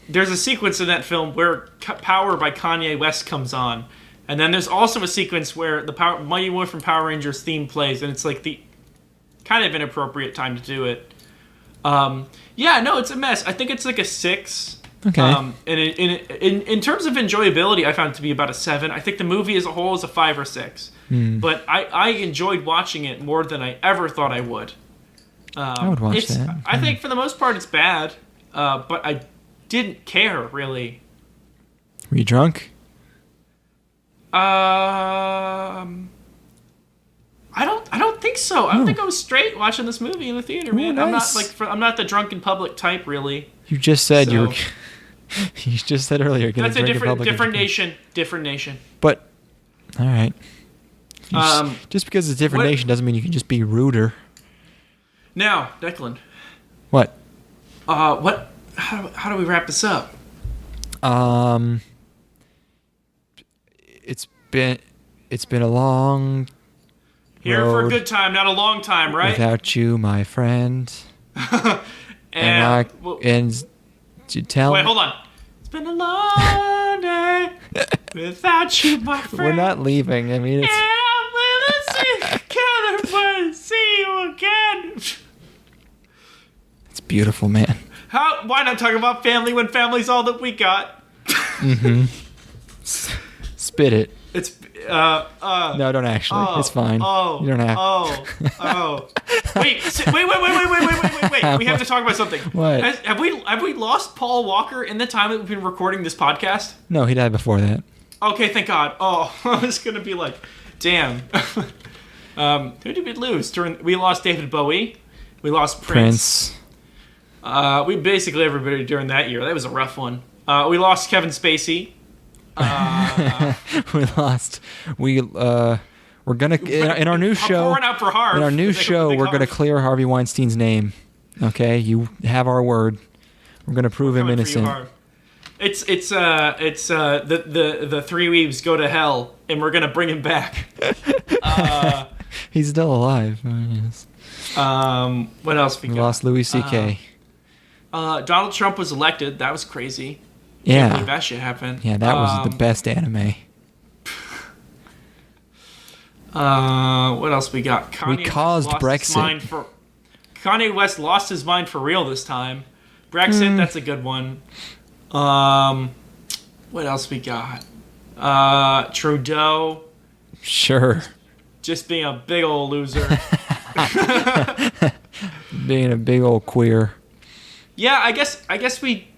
there's a sequence in that film where Power by Kanye West comes on. And then there's also a sequence where the Mighty Morphin Power Rangers theme plays, and it's like the kind of inappropriate time to do it. Yeah, no, it's a mess. I think it's like a 6. Okay. And in terms of enjoyability, I found it to be about a 7. I think the movie as a whole is a 5 or 6. But I enjoyed watching it more than I ever thought I would. I would watch that. I think for the most part it's bad, but I didn't care really. Were you drunk? I don't think so. I don't think I was straight watching this movie in the theater, man. Nice. I'm not the drunken public type, really. You just said you were. So- You just said earlier. Gonna That's a drink in public different and- nation. Different nation. But, all right. Just because it's a different what- nation doesn't mean you can just be ruder. Now, Declan. What? What? How do we wrap this up? It's been a long Here for a road good time, not a long time, right? without you, my friend. and And to tell. wait, hold on. It's been a long day without you, my friend. We're not leaving. I mean, it's. And I'm gonna see you again. It's beautiful, man. Why not talk about family when family's all that we got? Spit it. It's No, don't actually. It's fine. Oh, You don't have. Wait, wait. We have to talk about something. What? Have we lost Paul Walker in the time that we've been recording this podcast? No, he died before that. Okay, thank God. Oh, I was gonna be like, damn. Who did we lose? We lost David Bowie. We lost Prince. We basically everybody during that year. That was a rough one. We lost Kevin Spacey. We lost. We're gonna in our new show. Pouring out for Harv. In our new They show, we're gonna Harv. clear Harvey Weinstein's name. Okay, you have our word. We're gonna prove him Coming for you, innocent. Harv. It's the three weebs go to hell, and we're gonna bring him back. He's still alive. Yes. What else we We got? lost Louis C.K. Donald Trump was elected. That was crazy. Can't Yeah, believe that shit happened. yeah, that was the best anime. What else we got? We caused Kanye West lost his mind for real this time. Brexit, that's a good one. What else we got? Trudeau Sure. just being a big old loser. Being a big old queer. Yeah, I guess we.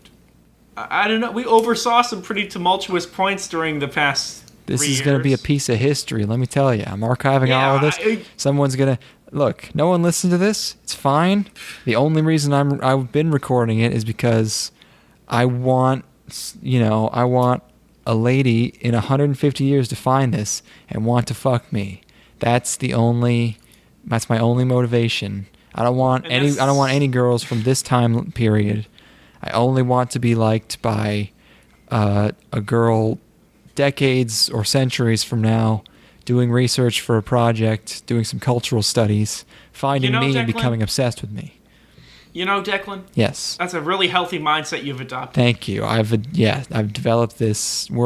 I don't know. We oversaw some pretty tumultuous points during the past. This 3 is going to be a years. piece of history. Let me tell you. I'm archiving Yeah, all of this. Someone's going to look. No one listened to this. It's fine. The only reason I've been recording it is because I want, I want a lady in 150 years to find this and want to fuck me. That's my only motivation. I don't want any girls from this time period. I only want to be liked by a girl decades or centuries from now, doing research for a project, doing some cultural studies, finding me and Declan? becoming obsessed with me. You know, Declan? Yes. That's a really healthy mindset you've adopted. Thank you. I've developed this Me,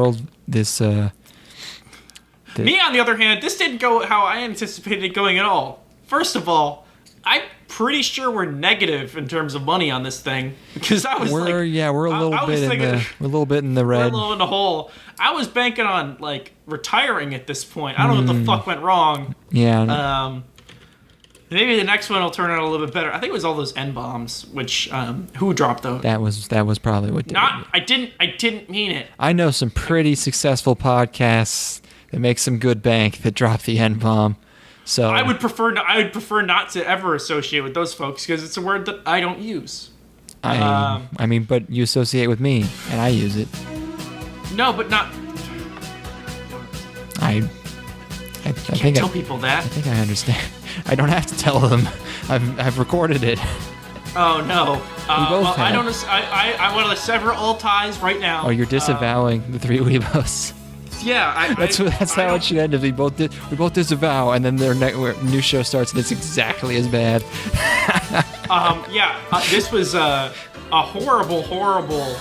on the other hand, this didn't go how I anticipated it going at all. First of all, I'm pretty sure we're negative in terms of money on this thing because I was we're a little bit in the we're a red. little in the hole. I was banking on retiring at this point. I don't know what the fuck went wrong. Yeah. Maybe the next one will turn out a little bit better. I think it was all those N bombs, which who dropped those? That was probably what did it. I didn't mean it. I know some pretty successful podcasts that make some good bank that drop the N-bomb. So I would prefer not to ever associate with those folks because it's a word that I don't use. I mean, but you associate with me, and I use it. No, but not. I Can't tell people that. I think I understand. I don't have to tell them. I've recorded it. Oh no. both have. I don't. I want to sever all ties right now. Oh, you're disavowing the three Aweebos. Yeah, That's how it should end. If we both disavow, and then their new show starts, and it's exactly as bad. This was a horrible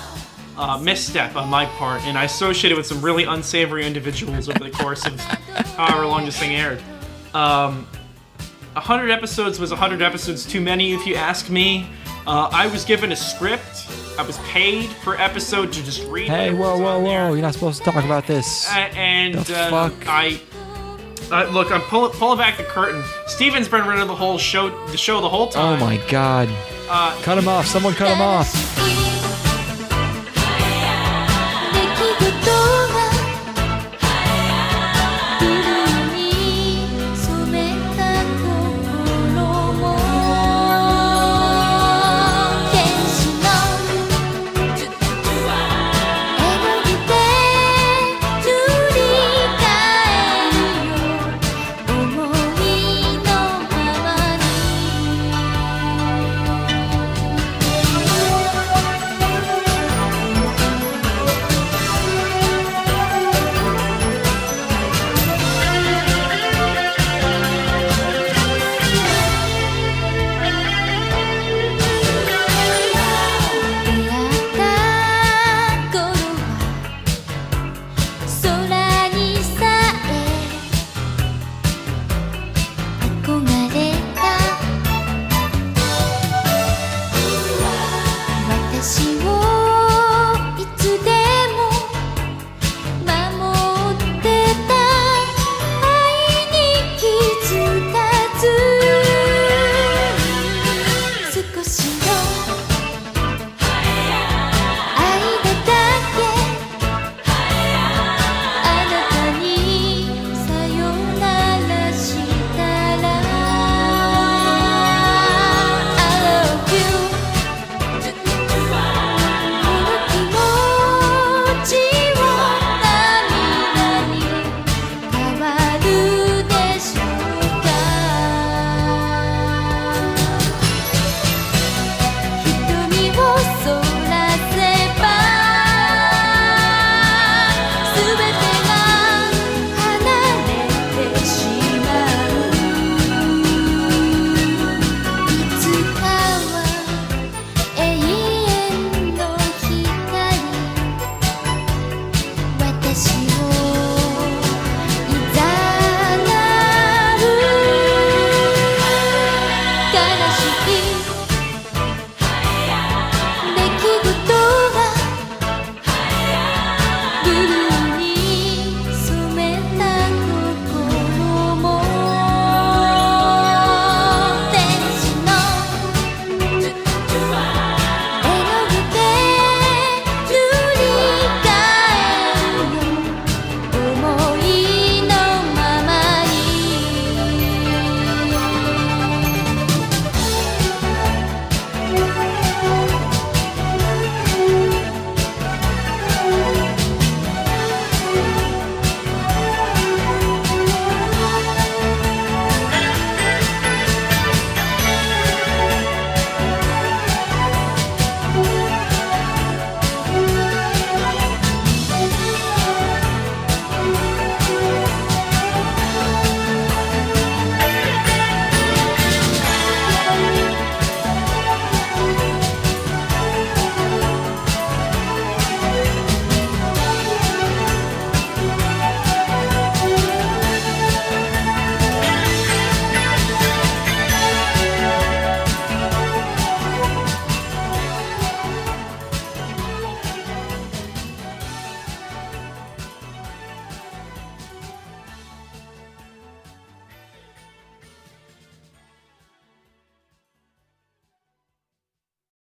misstep on my part, and I associated with some really unsavory individuals over the course of however long this thing aired. 100 episodes was 100 episodes too many, if you ask me. I was given a script. I was paid per episode to just read. Hey, whoa! There. You're not supposed to talk about this. And the fuck? Look, I'm pulling back the curtain. Steven's been running the show the whole time. Oh my god! Cut him off! Someone cut him off!